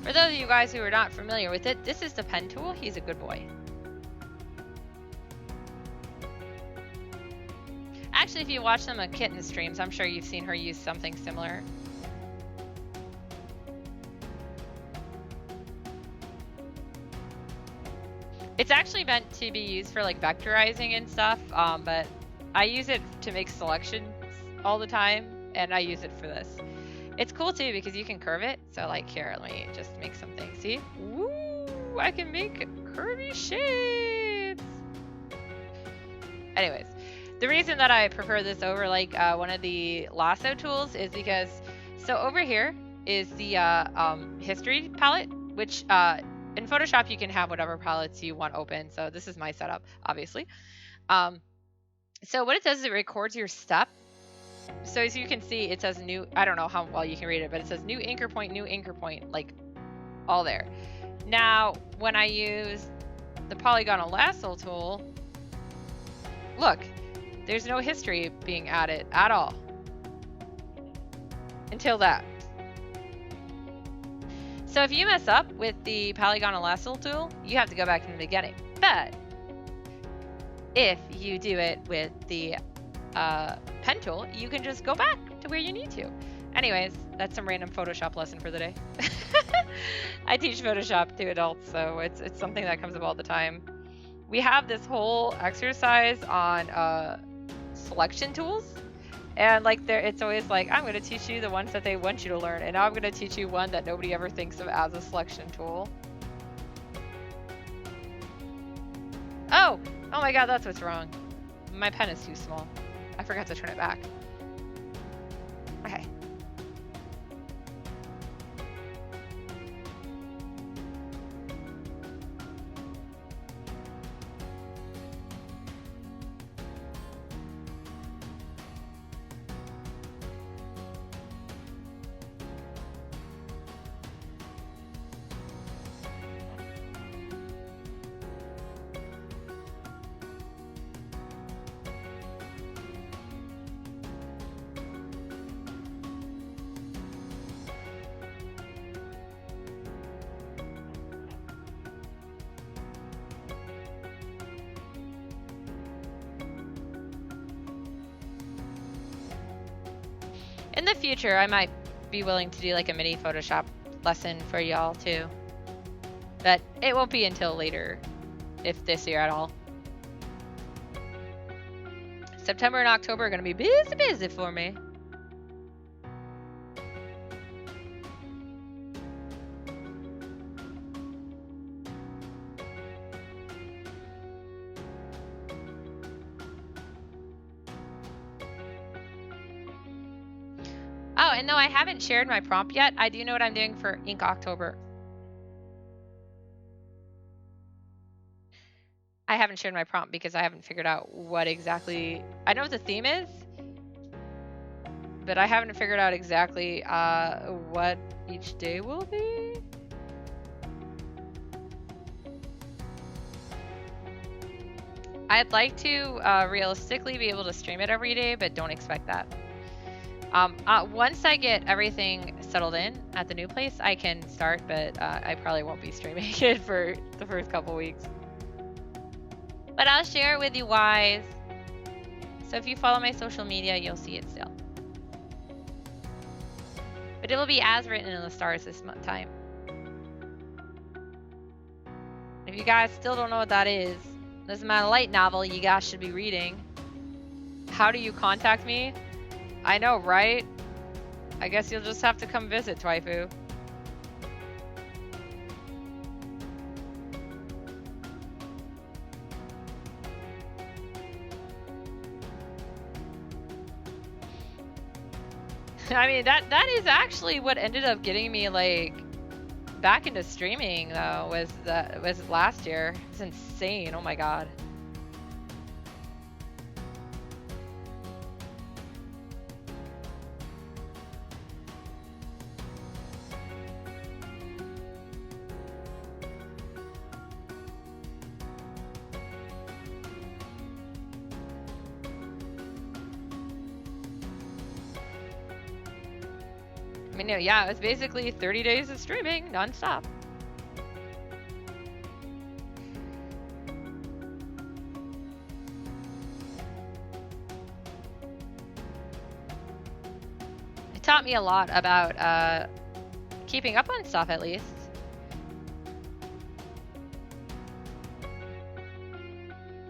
For those of you guys who are not familiar with it, this is the pen tool. He's a good boy. Actually, if you watch some of Kitten's streams, I'm sure you've seen her use something similar. It's actually meant to be used for like vectorizing and stuff, but I use it to make selections all the time, and I use it for this. It's cool too because you can curve it. So like here, let me just make something. See? Woo! I can make curvy shapes. Anyways, the reason that I prefer this over like one of the lasso tools is because, so over here is the history palette, which in Photoshop you can have whatever palettes you want open. So this is my setup, obviously. So what it does is it records your step. So as you can see, it says new, I don't know how well you can read it, but it says new anchor point, like all there. Now, when I use the polygonal lasso tool, look, there's no history being added at all. Until that. So if you mess up with the polygonal lasso tool, you have to go back to the beginning. But if you do it with the pen tool, you can just go back to where you need to. Anyways, that's some random Photoshop lesson for the day. I teach Photoshop to adults, so it's something that comes up all the time. We have this whole exercise on selection tools, and like it's always like, I'm going to teach you the ones that they want you to learn, and now I'm going to teach you one that nobody ever thinks of as a selection tool. Oh my god, that's what's wrong. My pen is too small. I forgot to turn it back. Okay. In the future, I might be willing to do like a mini Photoshop lesson for y'all too. But it won't be until later, if this year at all. September and October are going to be busy for me. Oh, and though I haven't shared my prompt yet, I do know what I'm doing for Ink October. I haven't shared my prompt because I haven't figured out what exactly... I know what the theme is, but I haven't figured out exactly what each day will be. I'd like to realistically be able to stream it every day, but don't expect that. Once I get everything settled in at the new place, I can start, but I probably won't be streaming it for the first couple weeks. But I'll share it with you guys. So if you follow my social media, you'll see it still. But it will be as written in the stars this time. If you guys still don't know what that is, this is my light novel you guys should be reading. How do you contact me? I know, right? I guess you'll just have to come visit, Twaifu. I mean, that is actually what ended up getting me like back into streaming though, was last year. It's insane. Oh my god. I mean, yeah, it was basically 30 days of streaming nonstop. It taught me a lot about keeping up on stuff, at least.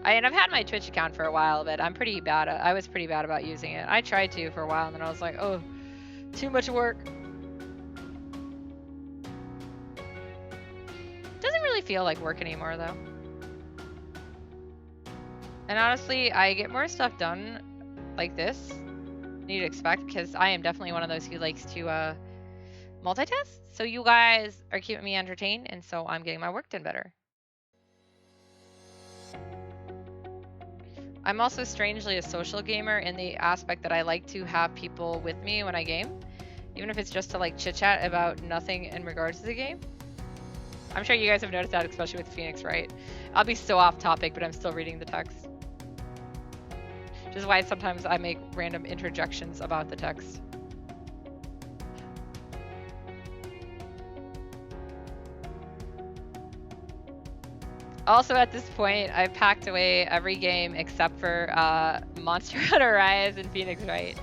And I've had my Twitch account for a while, but I was pretty bad about using it. I tried to for a while, and then I was like, oh, too much work. Doesn't really feel like work anymore, though. And honestly, I get more stuff done like this than you'd expect, because I am definitely one of those who likes to multitask. So you guys are keeping me entertained, and so I'm getting my work done better. I'm also strangely a social gamer in the aspect that I like to have people with me when I game, even if it's just to like chit chat about nothing in regards to the game. I'm sure you guys have noticed that, especially with Phoenix, right? I'll be so off topic, but I'm still reading the text. Which is why sometimes I make random interjections about the text. Also, at this point, I've packed away every game except for Monster Hunter Rise and Phoenix Wright.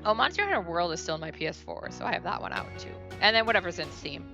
Oh, Monster Hunter World is still in my PS4, so I have that one out too. And then whatever's in Steam.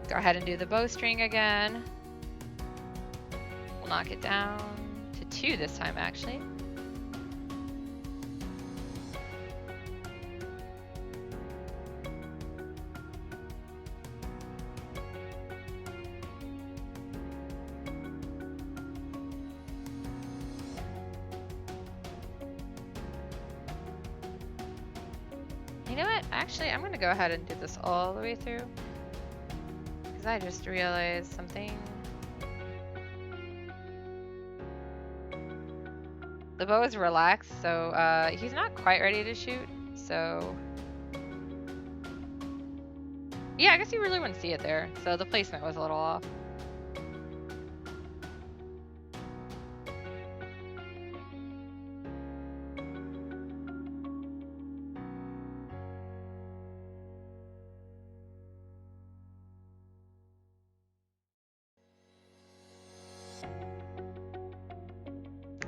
Go ahead and do the bowstring again. We'll knock it down to 2 this time, actually. You know what? Actually, I'm going to go ahead and do this all the way through. I just realized something. The bow is relaxed, so he's not quite ready to shoot, so... Yeah, I guess you really wouldn't see it there, so the placement was a little off.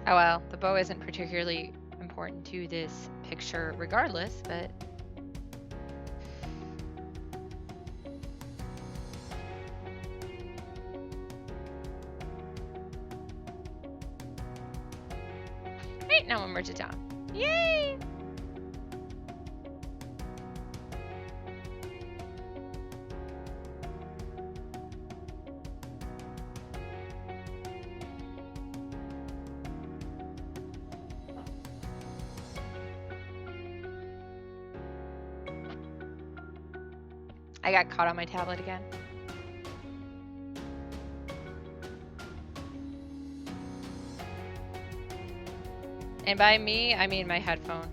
Oh well, the bow isn't particularly important to this picture regardless, but... Right, now we'll merge it down. Yay! I got caught on my tablet again. And by me, I mean my headphone.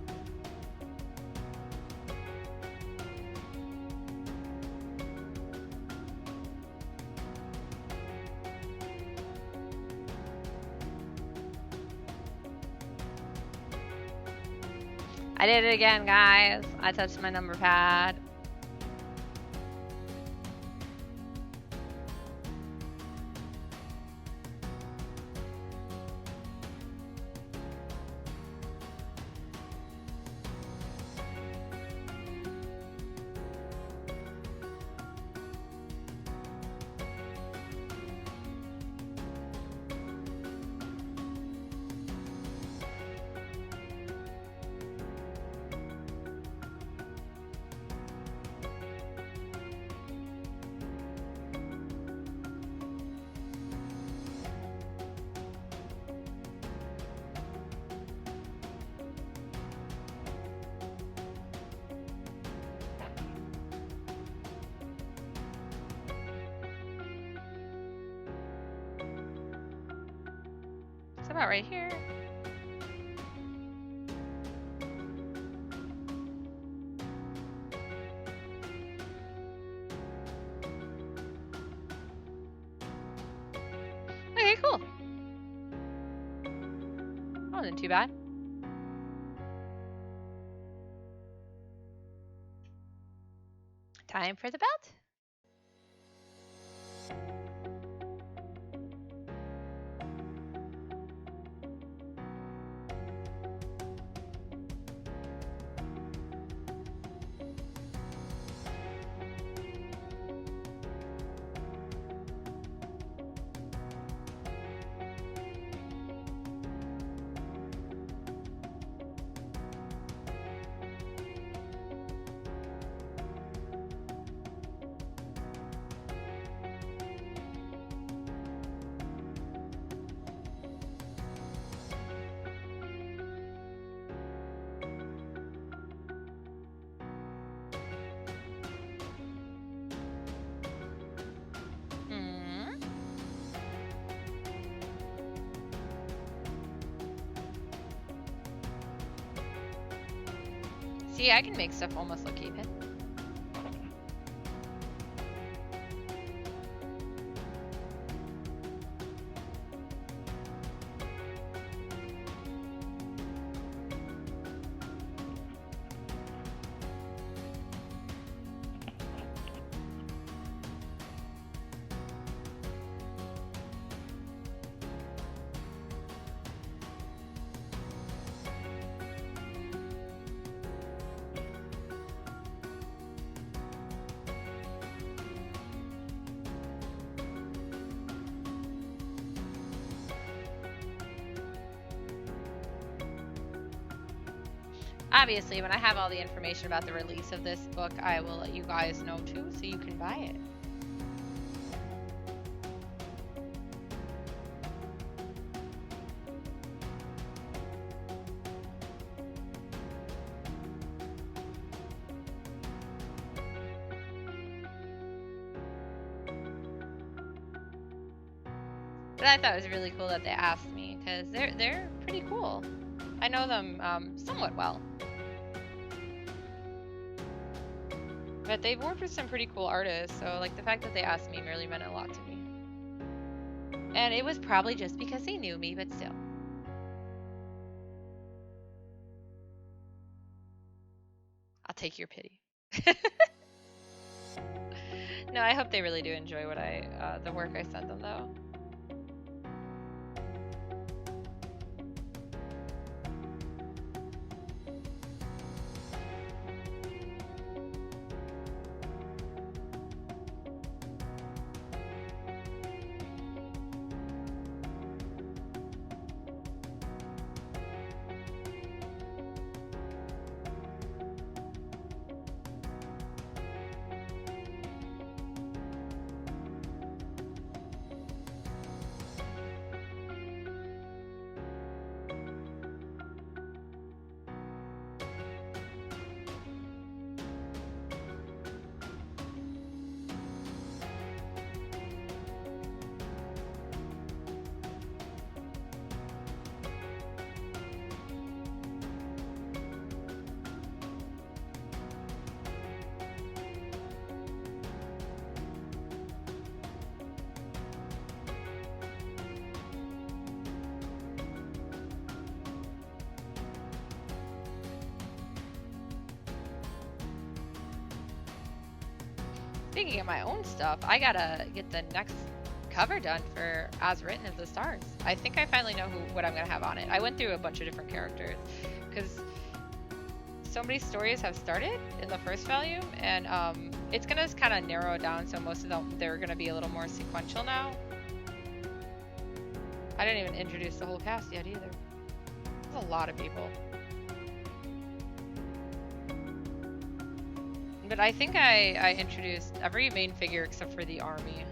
I did it again, guys. I touched my number pad. It's about right here. wasn't too bad. Time for the belt. See, I can make stuff almost look even. Obviously, when I have all the information about the release of this book, I will let you guys know too, so you can buy it. But I thought it was really cool that they asked me, because they're pretty cool. I know them somewhat well. But they've worked with some pretty cool artists, so like the fact that they asked me really meant a lot to me. And it was probably just because they knew me, but still. I'll take your pity. No, I hope they really do enjoy what the work I sent them though. Speaking of my own stuff, I gotta get the next cover done for As Written of the Stars. I think I finally know what I'm gonna have on it. I went through a bunch of different characters because so many stories have started in the first volume, and it's gonna kind of narrow down, so most of them they're gonna be a little more sequential now. I didn't even introduce the whole cast yet either. There's a lot of people. But I think I introduced every main figure except for the army.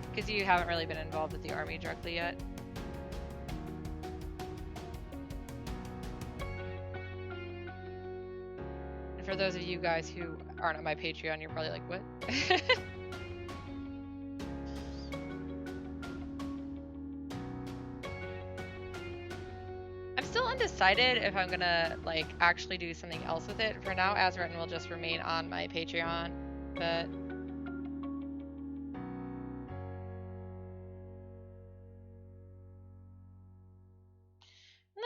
Because you haven't really been involved with the army directly yet. And for those of you guys who aren't on my Patreon, you're probably like, what? Undecided if I'm gonna like actually do something else with it. For now, As Written will just remain on my Patreon, but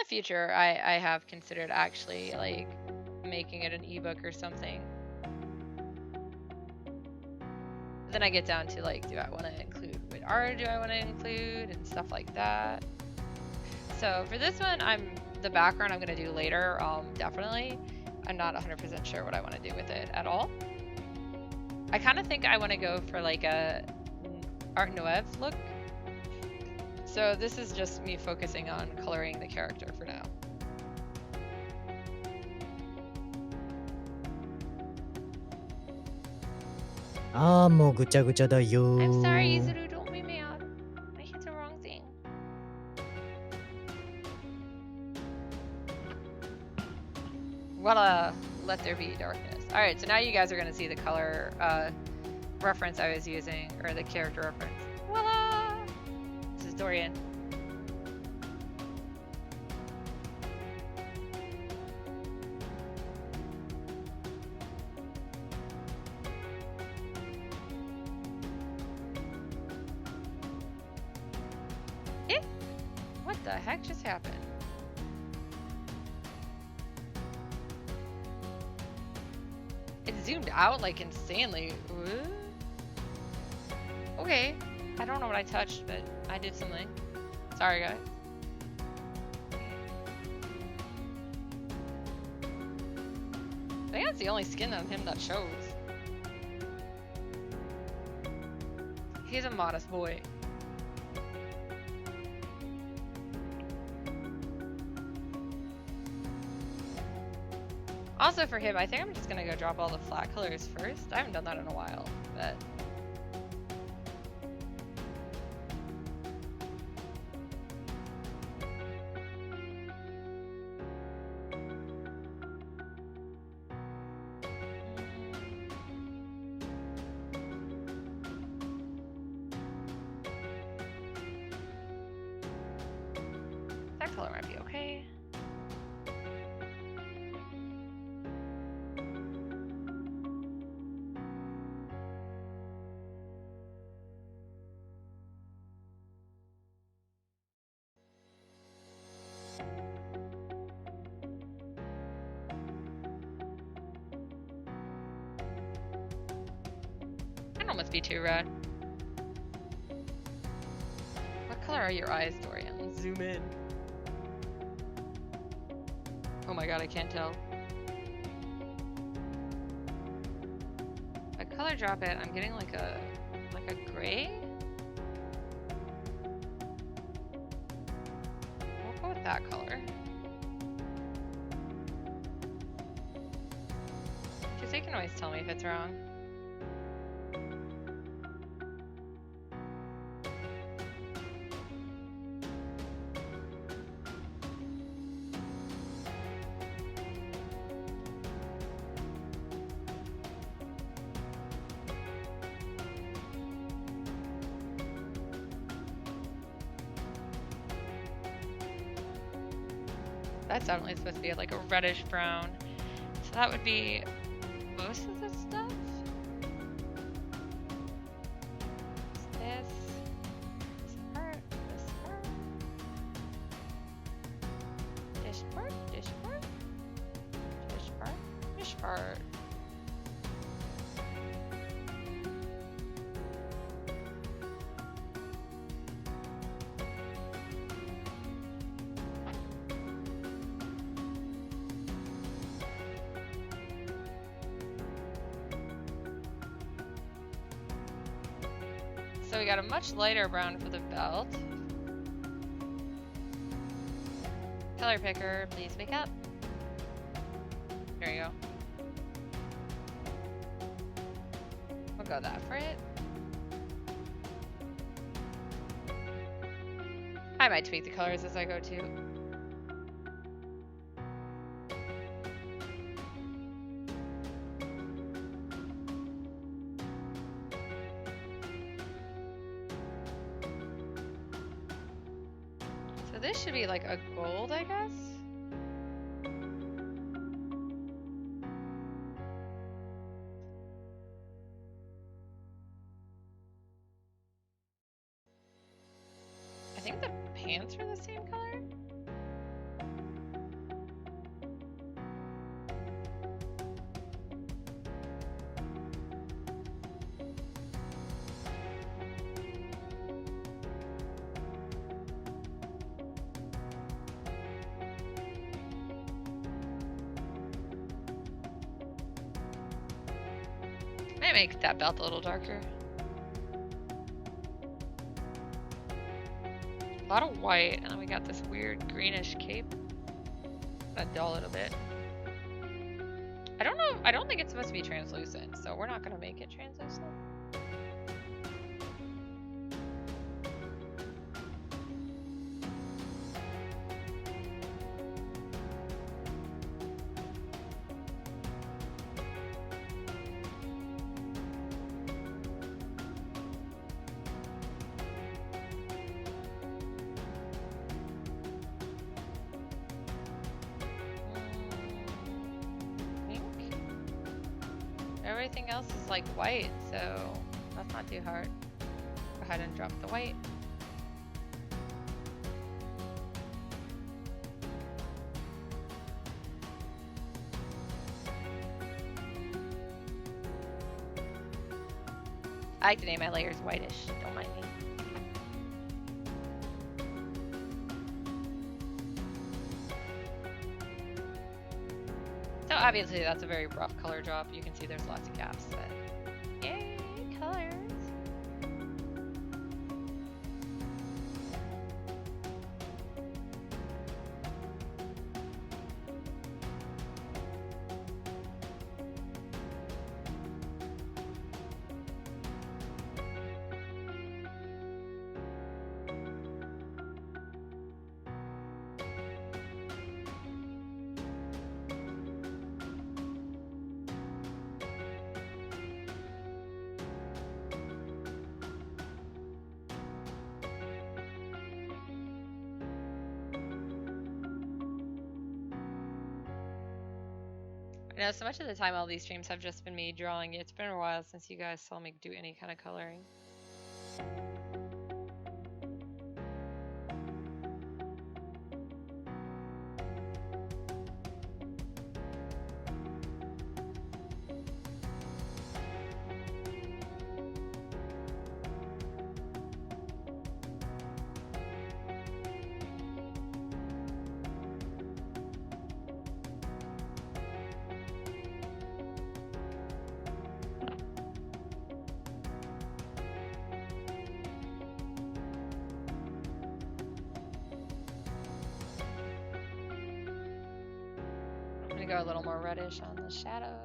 the future, I have considered actually like making it an ebook or something. Then I get down to like, do I want to include what art do I want to include and stuff like that. So for this one, the background I'm gonna do later. Definitely, I'm not 100% sure what I want to do with it at all. I kind of think I want to go for like a Art Nouveau look. So this is just me focusing on coloring the character for now.もうぐちゃぐちゃだよ。 I'm sorry, Izuru, don't be mad. I hit the wrong thing. Voila, let there be darkness. Alright, so now you guys are going to see the color reference I was using, or the character reference. Voila! This is Dorian. What the heck just happened? It zoomed out like insanely. What? Okay. I don't know what I touched, but I did something. Sorry, guys. I think that's the only skin on him that shows. He's a modest boy. Also for him, I think I'm just gonna go drop all the flat colors first. I haven't done that in a while, but... that color might be okay. That almost be too red. What color are your eyes, Dorian? Zoom in. Oh my god, I can't tell. I color drop it, I'm getting like a gray? We'll go with that color. Because they can always tell me if it's wrong. That's definitely supposed to be like a reddish brown. So that would be most of the stuff. This part, this part, this part, this part, this part, this part. So we got a much lighter brown for the belt. Color picker, please wake up. There you go. We'll go that for it. I might tweak the colors as I go too. This should be like a gold, I guess. I think the pants are the same color. Might make that belt a little darker. A lot of white, and then we got this weird greenish cape. Gonna dull it a bit. I don't know. I don't think it's supposed to be translucent, so we're not gonna make it translucent. Everything else is like white, so that's not too hard. Go ahead and drop the white. I like to name my layers whitish, don't mind me. So obviously that's a very rough color drop. You can see there's lots of gaps, but yay, colors. I know so much of the time all these streams have just been me drawing. It's been a while since you guys saw me do any kind of coloring. Go a little more reddish on the shadows.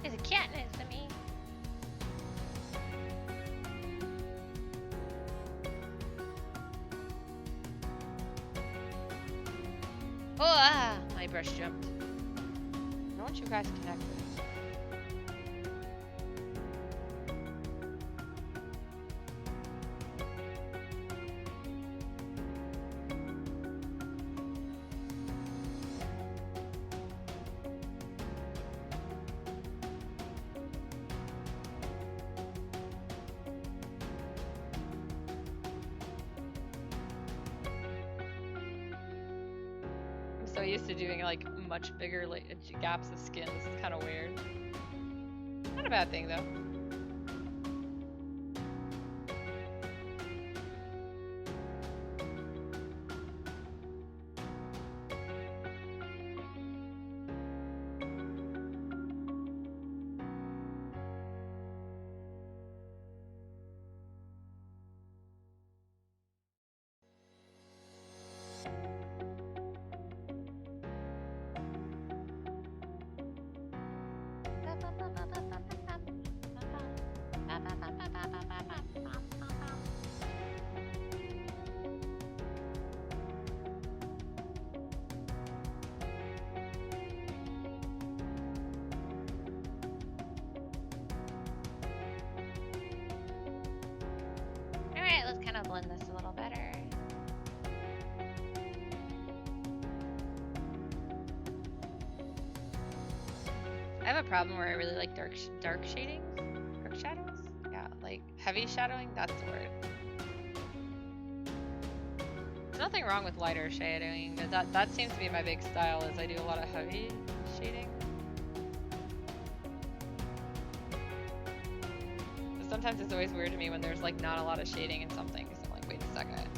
There's a cat next to me. Oh, my brush jumped. I don't want you guys connected. So used to doing like much bigger gaps of skin. This is kind of weird. Not a bad thing though. Alright, let's kind of blend this a little better. have a problem where I really like dark shading, dark shadows. Yeah, like heavy shadowing. That's the word. There's nothing wrong with lighter shading. That seems to be my big style. Is I do a lot of heavy shading. But sometimes it's always weird to me when there's like not a lot of shading in something. Because I'm like, wait a second.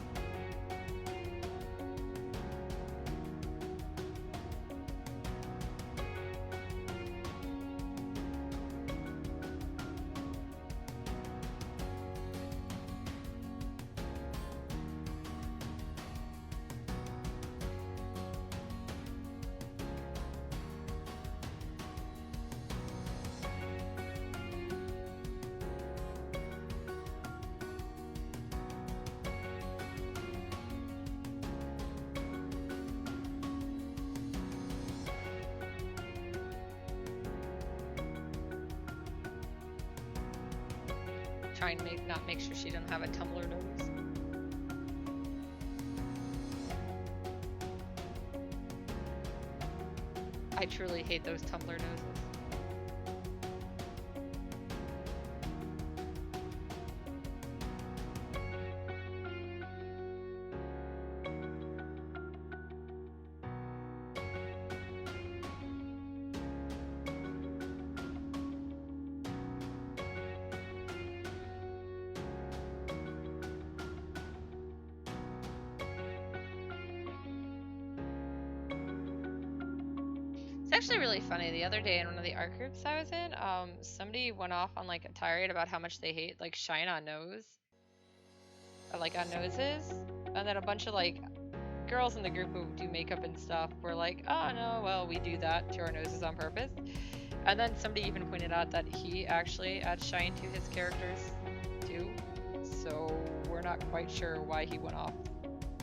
Try and make sure she doesn't have a tumbler nose. I truly hate those tumbler noses. It's actually really funny. The other day in one of the art groups I was in, somebody went off on like a tirade about how much they hate like shine on nose, or like on noses, and then a bunch of like girls in the group who do makeup and stuff were like, oh no, well we do that to our noses on purpose. And then somebody even pointed out that he actually adds shine to his characters too. So we're not quite sure why he went off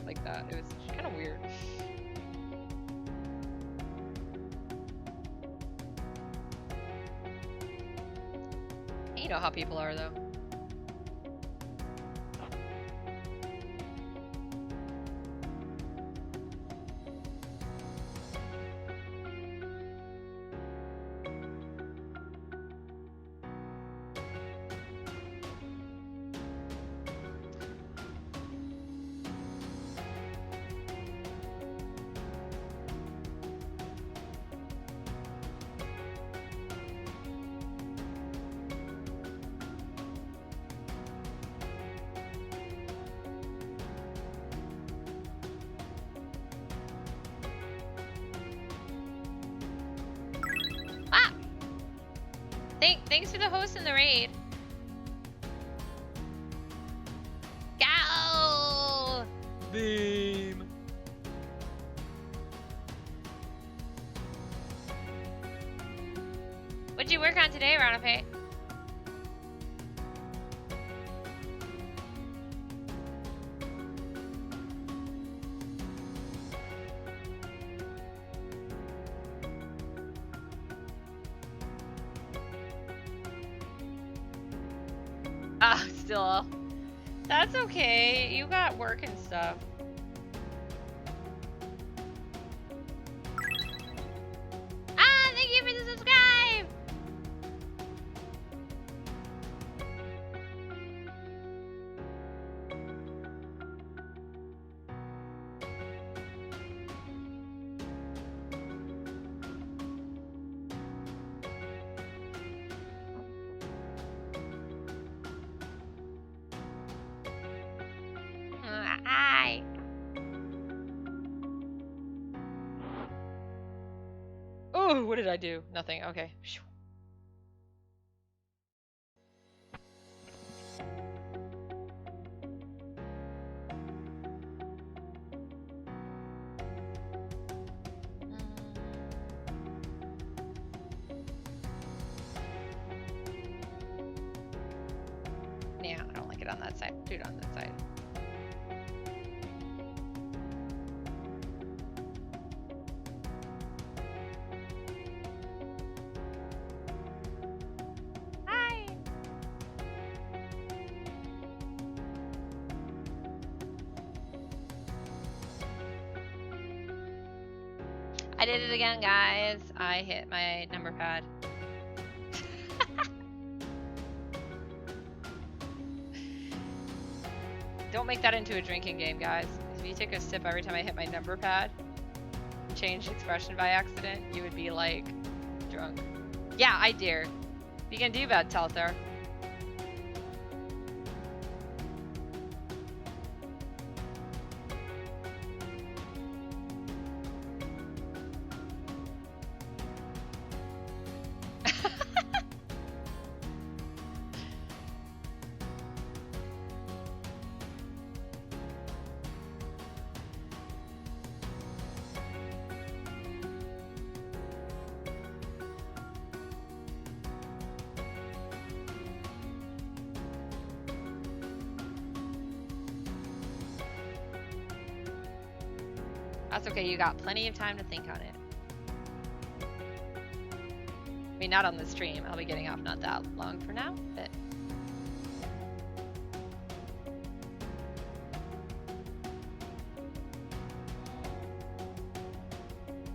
like that. It was kind of weird. You know how people are, though. Thanks for the host in the raid. Go! Beam. What'd you work on today, Ronape? Still. That's okay. You got work and stuff. Thank you for the subscribe! Hi. Oh, what did I do? Nothing. Okay. Yeah, I don't like it on that side. Do it on that side. I did it again, guys. I hit my number pad. Don't make that into a drinking game, guys. If you take a sip every time I hit my number pad and change expression by accident, you would be like drunk. Yeah, I dare. You can do bad, Telther. That's okay, you got plenty of time to think on it. I mean, not on the stream. I'll be getting off not that long for now, but...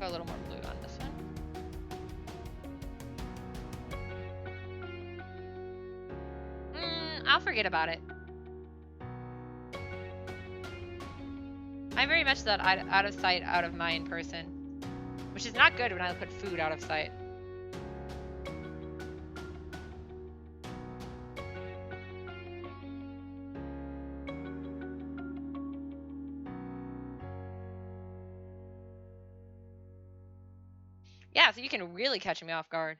Go a little more blue on this one. I'll forget about it. I'm very much that out of sight, out of mind person, which is not good when I put food out of sight. Yeah, so you can really catch me off guard.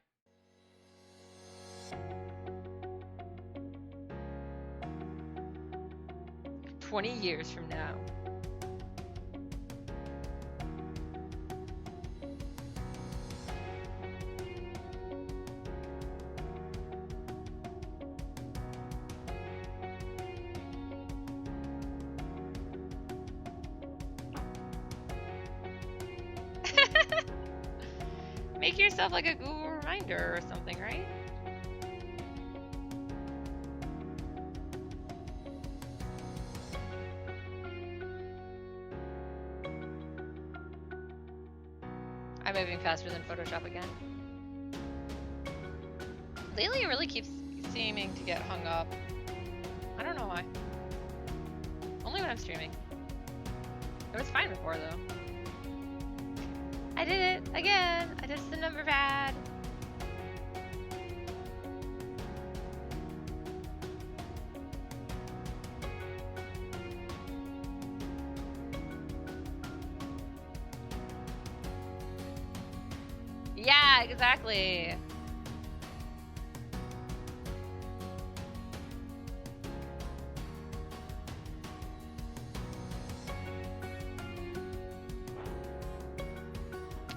"20 years from now." Make yourself like a Google reminder or something, right? I'm moving faster than Photoshop again. Lately, it really keeps seeming to get hung up. I don't know why. Only when I'm streaming. It was fine before, though. I did it again. I did the number pad. Yeah, exactly.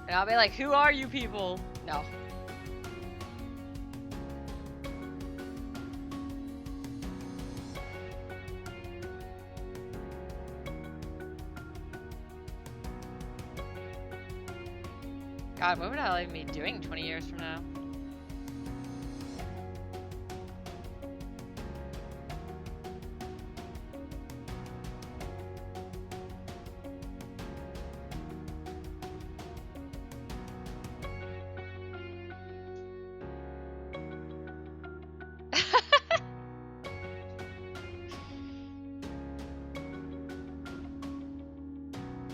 And I'll be like, "Who are you people?" No. God, what would I even be doing 20 years from now?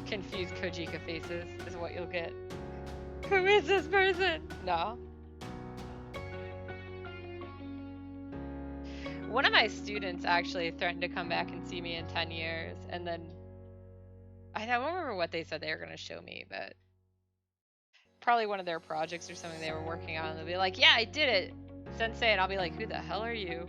Confused Kojika faces is what you'll get. Who is this person? No. One of my students actually threatened to come back and see me in 10 years, and then I don't remember what they said they were going to show me, but probably one of their projects or something they were working on. They'll be like, "Yeah, I did it, Sensei," and I'll be like, "Who the hell are you?"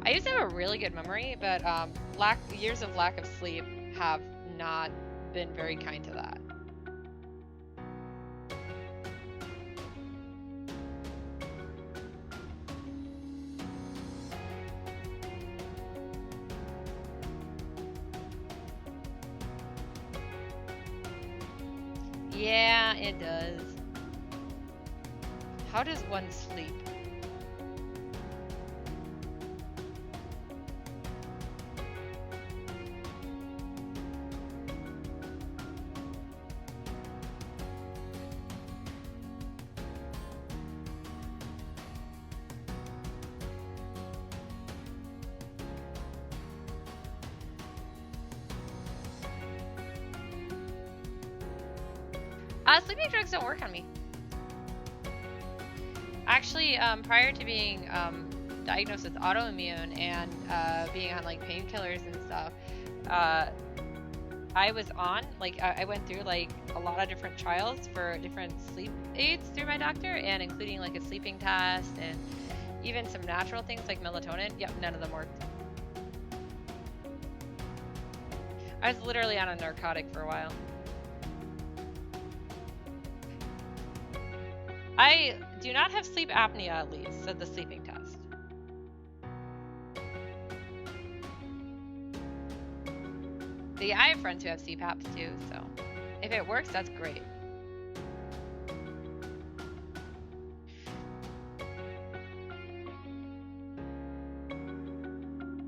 I used to have a really good memory, but years of lack of sleep have not been very kind to that. Yeah, it does. How does one sleep? Sleeping drugs don't work on me. Actually, prior to being diagnosed with autoimmune and being on like painkillers and stuff, uh, I was on like I went through like a lot of different trials for different sleep aids through my doctor, and including like a sleeping test and even some natural things like melatonin. Yep, none of them worked. I was literally on a narcotic for a while. I do not have sleep apnea, at least, said the sleeping test. See, I have friends who have CPAPs too, so if it works, that's great.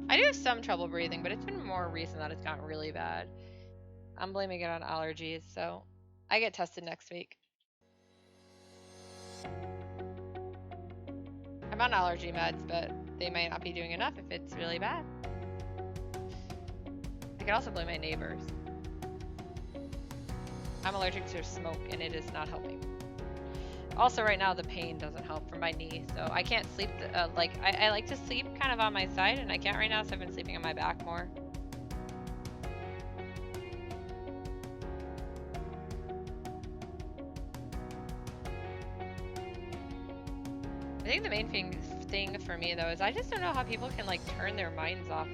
I do have some trouble breathing, but it's been more recent that it's gotten really bad. I'm blaming it on allergies, so I get tested next week. I'm on allergy meds, but they might not be doing enough if it's really bad. I could also blame my neighbors. I'm allergic to smoke, and it is not helping. Also, right now, the pain doesn't help from my knee, so I can't sleep. I like to sleep kind of on my side, and I can't right now, so I've been sleeping on my back more. I think the main thing for me, though, is I just don't know how people can, like, turn their minds off.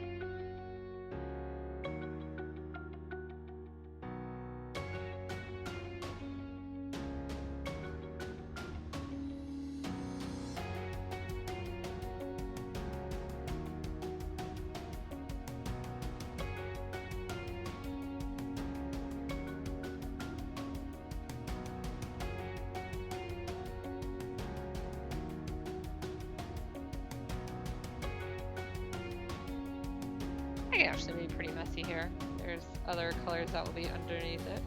I can actually be pretty messy here. There's other colors that will be underneath it.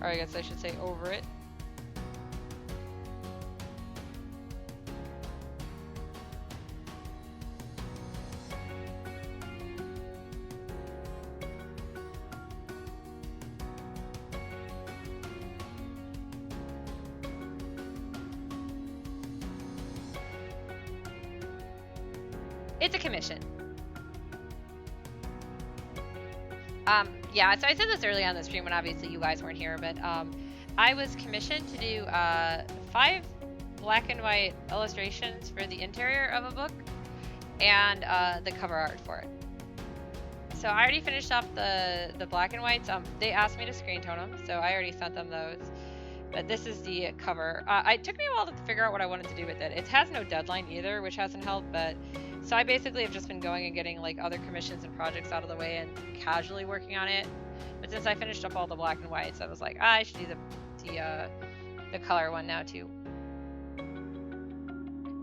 Or I guess I should say over it. It's a commission. Yeah, so I said this early on the stream when obviously you guys weren't here, but I was commissioned to do 5 black and white illustrations for the interior of a book and the cover art for it. So I already finished off the black and whites. They asked me to screen tone them, so I already sent them those. But this is the cover. It took me a while to figure out what I wanted to do with it. It has no deadline either, which hasn't helped, but so I basically have just been going and getting like other commissions and projects out of the way and casually working on it. But since I finished up all the black and whites, I was like, I should do the color one now too.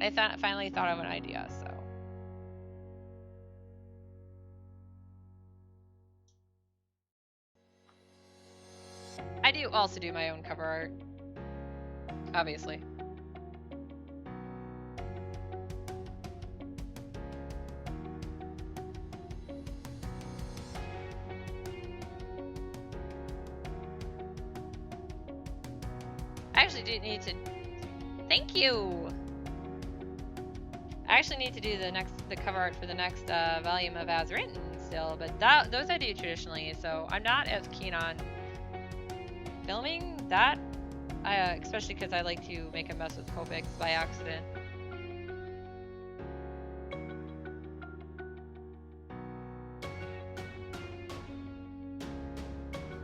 I finally thought of an idea, so. I do also do my own cover art, obviously. I actually do need to. Thank you. I actually need to do the cover art for the next volume of As Written still, but those I do traditionally, so I'm not as keen on filming that, especially because I like to make a mess with Copics by accident.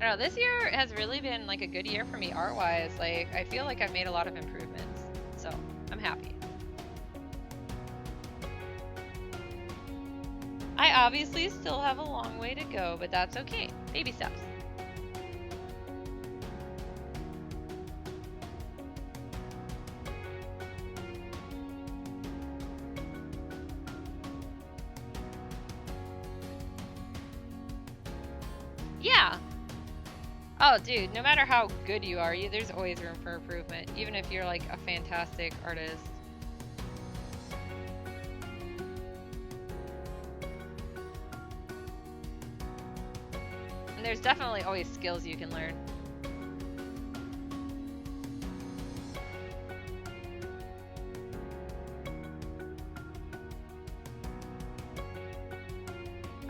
I don't know, this year has really been like a good year for me art-wise. Like, I feel like I've made a lot of improvements, so I'm happy. I obviously still have a long way to go, but that's okay. Baby steps. Yeah. Oh, dude, no matter how good you are, there's always room for improvement, even if you're like a fantastic artist. And there's definitely always skills you can learn.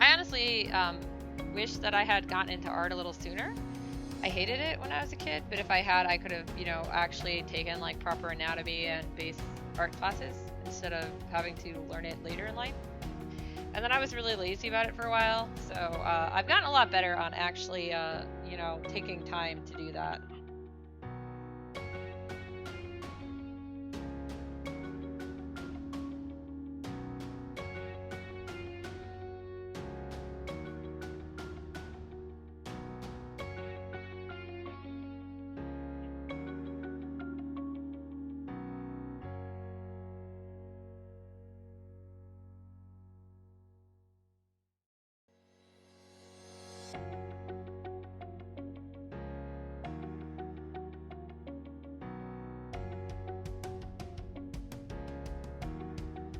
I honestly wish that I had gotten into art a little sooner. I hated it when I was a kid, but if I had, I could have, actually taken like proper anatomy and base art classes instead of having to learn it later in life. And then I was really lazy about it for a while, so I've gotten a lot better on actually, taking time to do that.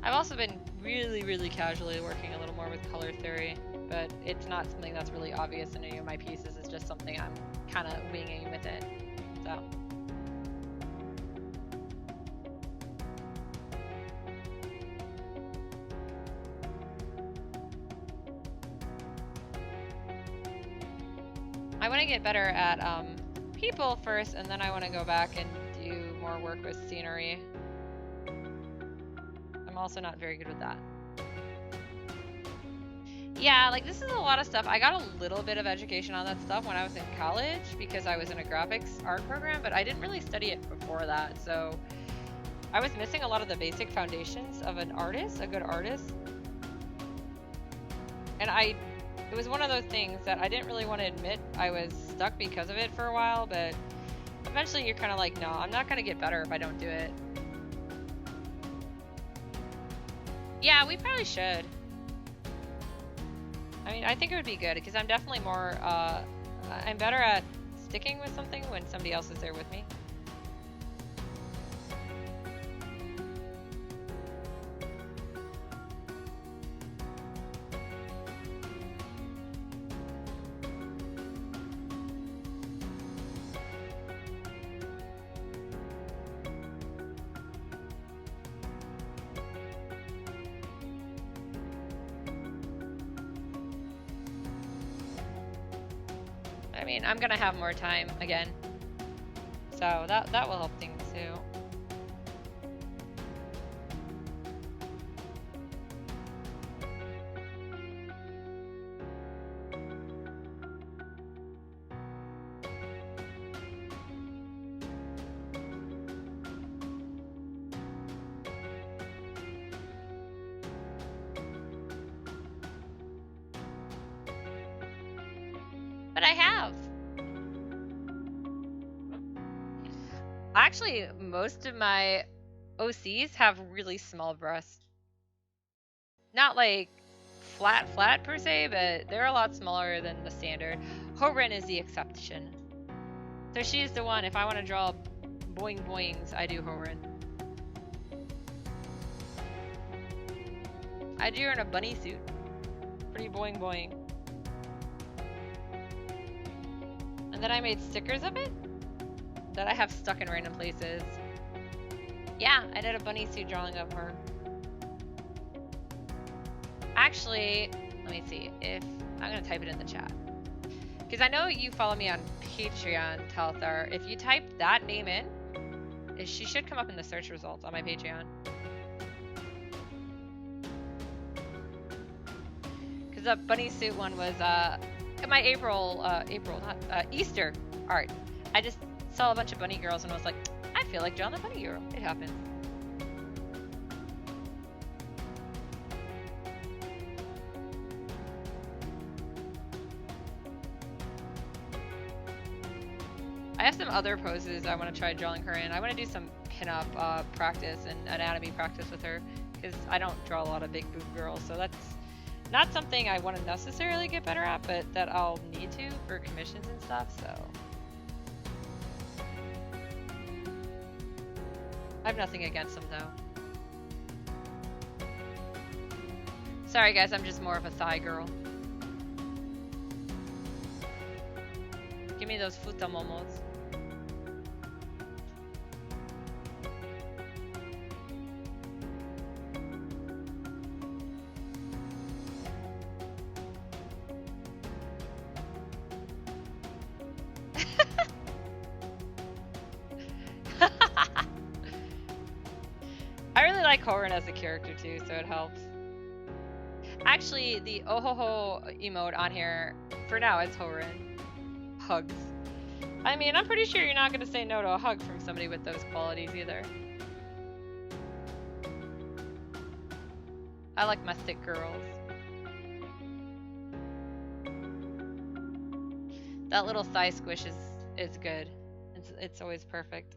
I've also been really, really casually working a little more with color theory, but it's not something that's really obvious in any of my pieces. It's just something I'm kind of winging with it. So. I want to get better at people first, and then I want to go back and do more work with scenery. I'm also not very good with that. Yeah, like this is a lot of stuff. I got a little bit of education on that stuff when I was in college because I was in a graphics art program, but I didn't really study it before that. So I was missing a lot of the basic foundations of an artist, a good artist. And it was one of those things that I didn't really want to admit I was stuck because of it for a while, but eventually you're kind of like, no, I'm not going to get better if I don't do it. Yeah, we probably should. I mean, I think it would be good because I'm definitely more, I'm better at sticking with something when somebody else is there with me. I mean, I'm gonna have more time again, so that will help things too. But I have. Actually, most of my OCs have really small breasts. Not like flat per se, but they're a lot smaller than the standard. Horen is the exception. So she's the one, if I want to draw boing boings, I do Horen. I drew her in a bunny suit. Pretty boing boing. And then I made stickers of it that I have stuck in random places. Yeah, I did a bunny suit drawing of her. Actually, let me see if I'm gonna type it in the chat. Because I know you follow me on Patreon, Talthar. If you type that name in, she should come up in the search results on my Patreon. Because the bunny suit one was my Easter art. I just saw a bunch of bunny girls and was like, I feel like drawing the bunny girl. It happens. I have some other poses I want to try drawing her in. I want to do some pinup practice and anatomy practice with her because I don't draw a lot of big boob girls, so that's Not something I want to necessarily get better at, but that I'll need to for commissions and stuff, so. I have nothing against them, though. Sorry, guys, I'm just more of a thigh girl. Give me those futamomos. I really like Horan as a character too, so it helps. Actually, the Ohoho emote on here, for now, it's Horan. Hugs. I mean, I'm pretty sure you're not going to say no to a hug from somebody with those qualities either. I like my thick girls. That little thigh squish is good. It's always perfect.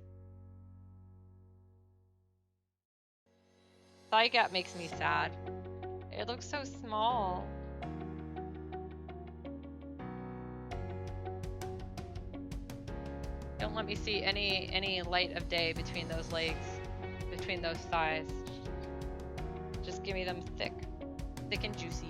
Thigh gap makes me sad. It looks so small. Don't let me see any light of day between those legs, between those thighs. Just give me them thick and juicy.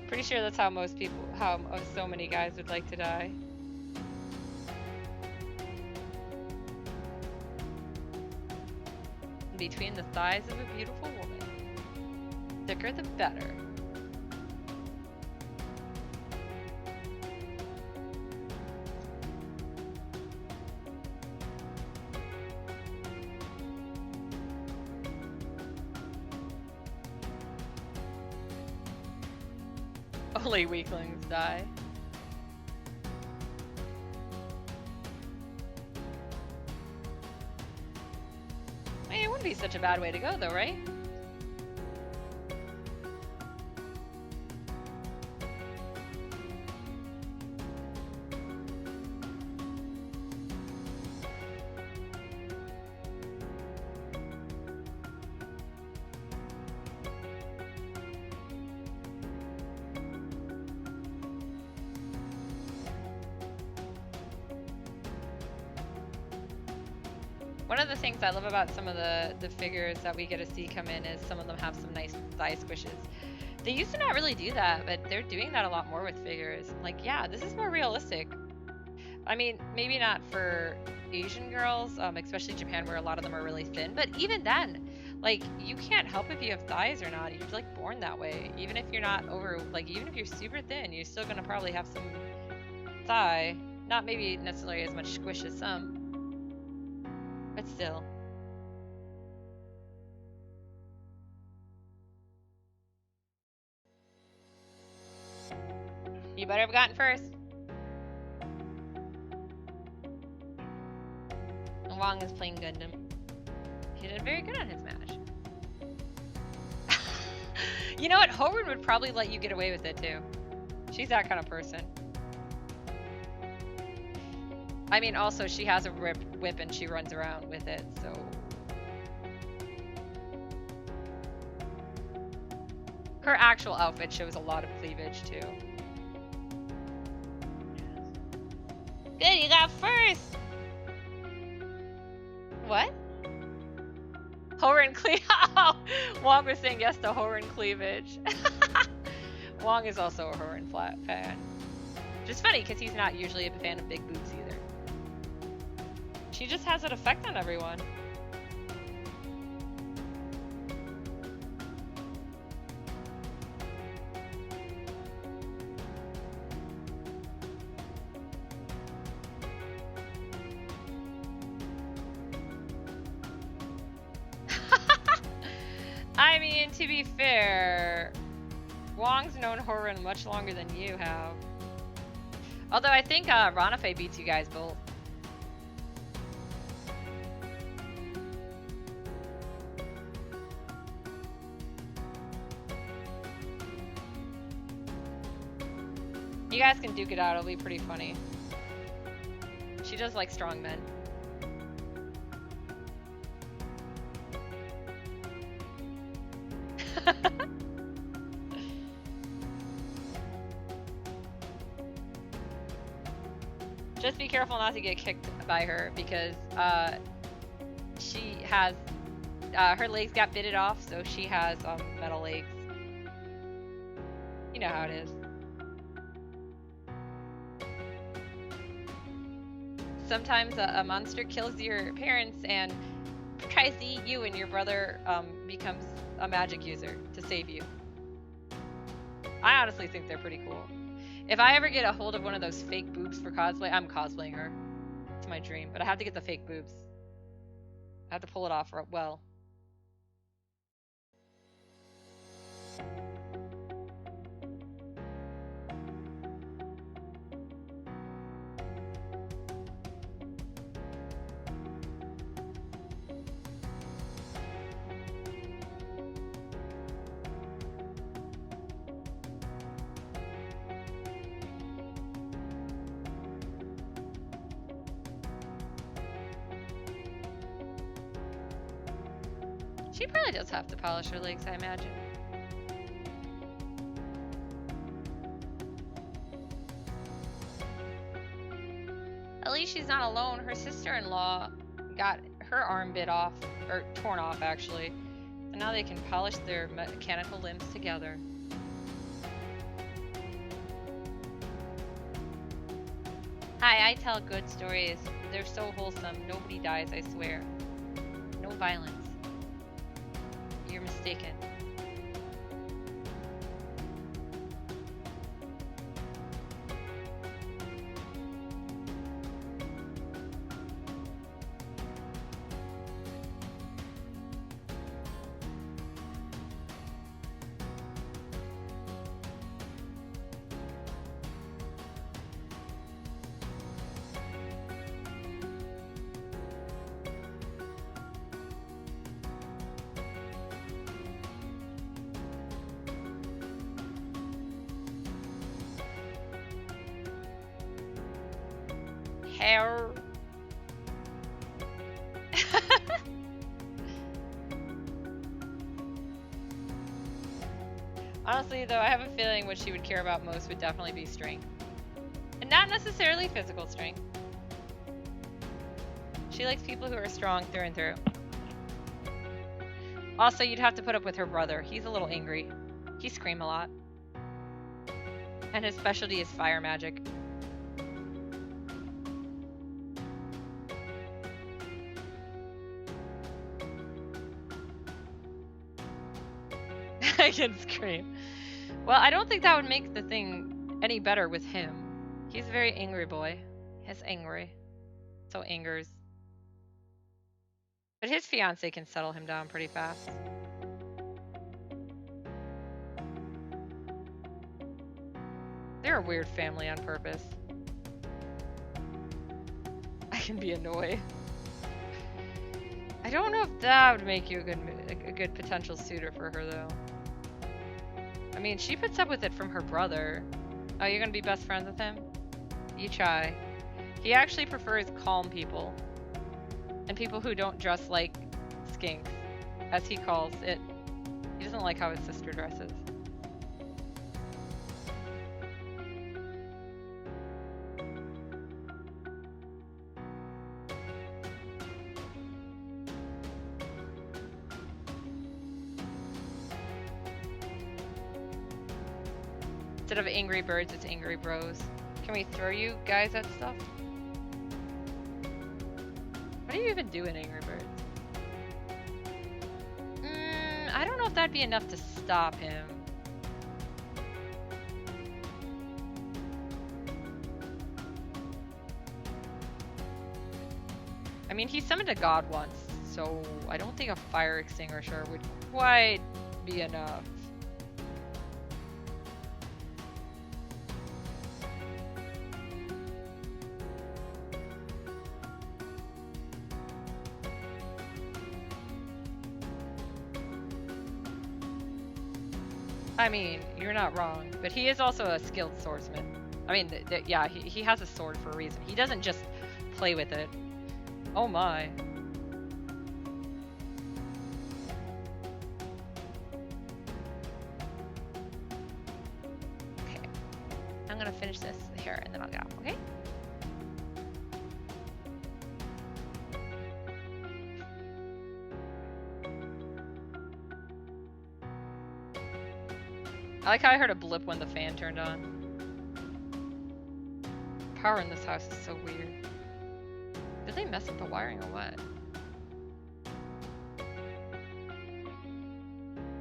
Pretty sure that's how so many guys would like to die. Between the thighs of a beautiful woman. Thicker the better. Only weaklings die. I mean, it wouldn't be such a bad way to go, though, right? One of the things I love about some of the figures that we get to see come in is some of them have some nice thigh squishes. They used to not really do that, but they're doing that a lot more with figures. Like, yeah, this is more realistic. I mean, maybe not for Asian girls, especially Japan where a lot of them are really thin, but even then, like, you can't help if you have thighs or not. You're like born that way. Even if you're not even if you're super thin, you're still gonna probably have some thigh. Not maybe necessarily as much squish as some. But still. You better have gotten first. Wong is playing Gundam. He did very good on his match. You know what? Horan would probably let you get away with it too. She's that kind of person. I mean, also, she has a whip and she runs around with it, so... Her actual outfit shows a lot of cleavage, too. Good, you got first! What? Horan cleavage. Oh, Wong was saying yes to Horan cleavage. Wong is also a Horan fan. Which is funny, because he's not usually a fan of big boobs either. She just has an effect on everyone. I mean, to be fair, Wong's known Horan much longer than you have. Although I think Ranafe beats you guys both. You guys can duke it out. It'll be pretty funny. She does like strong men. Just be careful not to get kicked by her because she has her legs got bitted off, so she has metal legs. You know how it is. Sometimes a monster kills your parents and tries to eat you, and your brother becomes a magic user to save you. I honestly think they're pretty cool. If I ever get a hold of one of those fake boobs for cosplay, I'm cosplaying her. It's my dream, but I have to get the fake boobs. I have to pull it off well. She probably does have to polish her legs, I imagine. At least she's not alone. Her sister-in-law got her arm bit off, or torn off actually. And now they can polish their mechanical limbs together. Hi, I tell good stories. They're so wholesome. Nobody dies, I swear. No violence. You're mistaken. Hair. Honestly, though, I have a feeling what she would care about most would definitely be strength. And not necessarily physical strength. She likes people who are strong through and through. Also, you'd have to put up with her brother. He's a little angry. He screams a lot. And his specialty is fire magic. I can scream. Well, I don't think that would make the thing any better with him. He's a very angry boy. He's angry. So angers. But his fiance can settle him down pretty fast. They're a weird family on purpose. I can be annoyed. I don't know if that would make you a good potential suitor for her, though. I mean, she puts up with it from her brother. Oh, you're gonna be best friends with him? You try. He actually prefers calm people. And people who don't dress like skinks, as he calls it. He doesn't like how his sister dresses. Instead of angry birds, it's angry bros. Can we throw you guys at stuff? What do you even do in Angry Birds? I don't know if that'd be enough to stop him. I mean, he summoned a god once, so I don't think a fire extinguisher would quite be enough. I mean, you're not wrong, but he is also a skilled swordsman. I mean, yeah, he has a sword for a reason. He doesn't just play with it. Oh my. Okay, I'm gonna finish this here and then I'll get off, okay? I like how I heard a blip when the fan turned on. Power in this house is so weird. Did they mess up the wiring or what?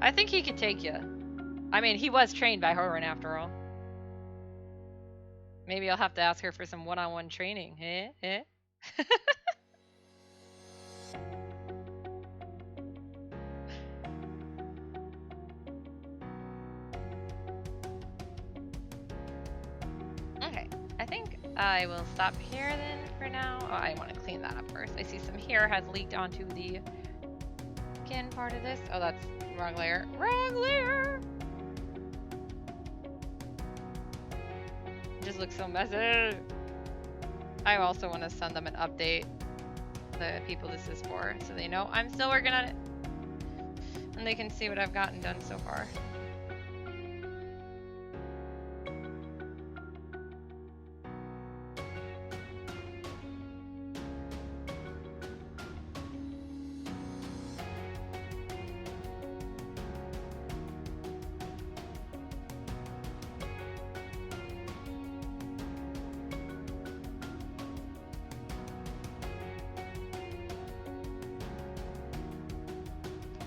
I think he could take you. I mean, he was trained by Horan after all. Maybe I'll have to ask her for some one-on-one training. Eh? Eh? Okay, I think I will stop here then for now. Oh, I want to clean that up first. I see some hair has leaked onto the skin part of this. Oh, that's wrong layer. Wrong layer! It just looks so messy. I also want to send them an update, the people this is for, so they know I'm still working on it. And they can see what I've gotten done so far.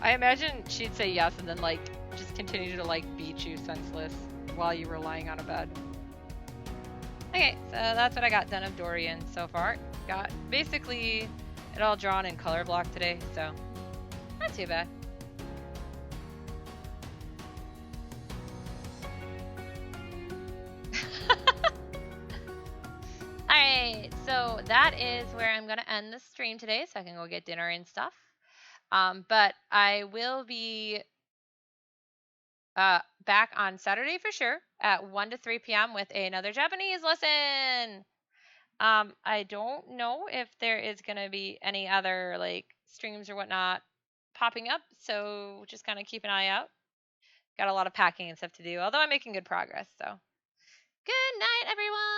I imagine she'd say yes and then like just continue to like beat you senseless while you were lying on a bed. Okay, so that's what I got done of Dorian so far. Got basically it all drawn in color block today, so not too bad. Alright, so that is where I'm gonna end the stream today so I can go get dinner and stuff. But I will be back on Saturday for sure at 1 to 3 p.m. with another Japanese lesson. I don't know if there is going to be any other like streams or whatnot popping up, so just kind of keep an eye out. Got a lot of packing and stuff to do, although I'm making good progress. So, good night, everyone.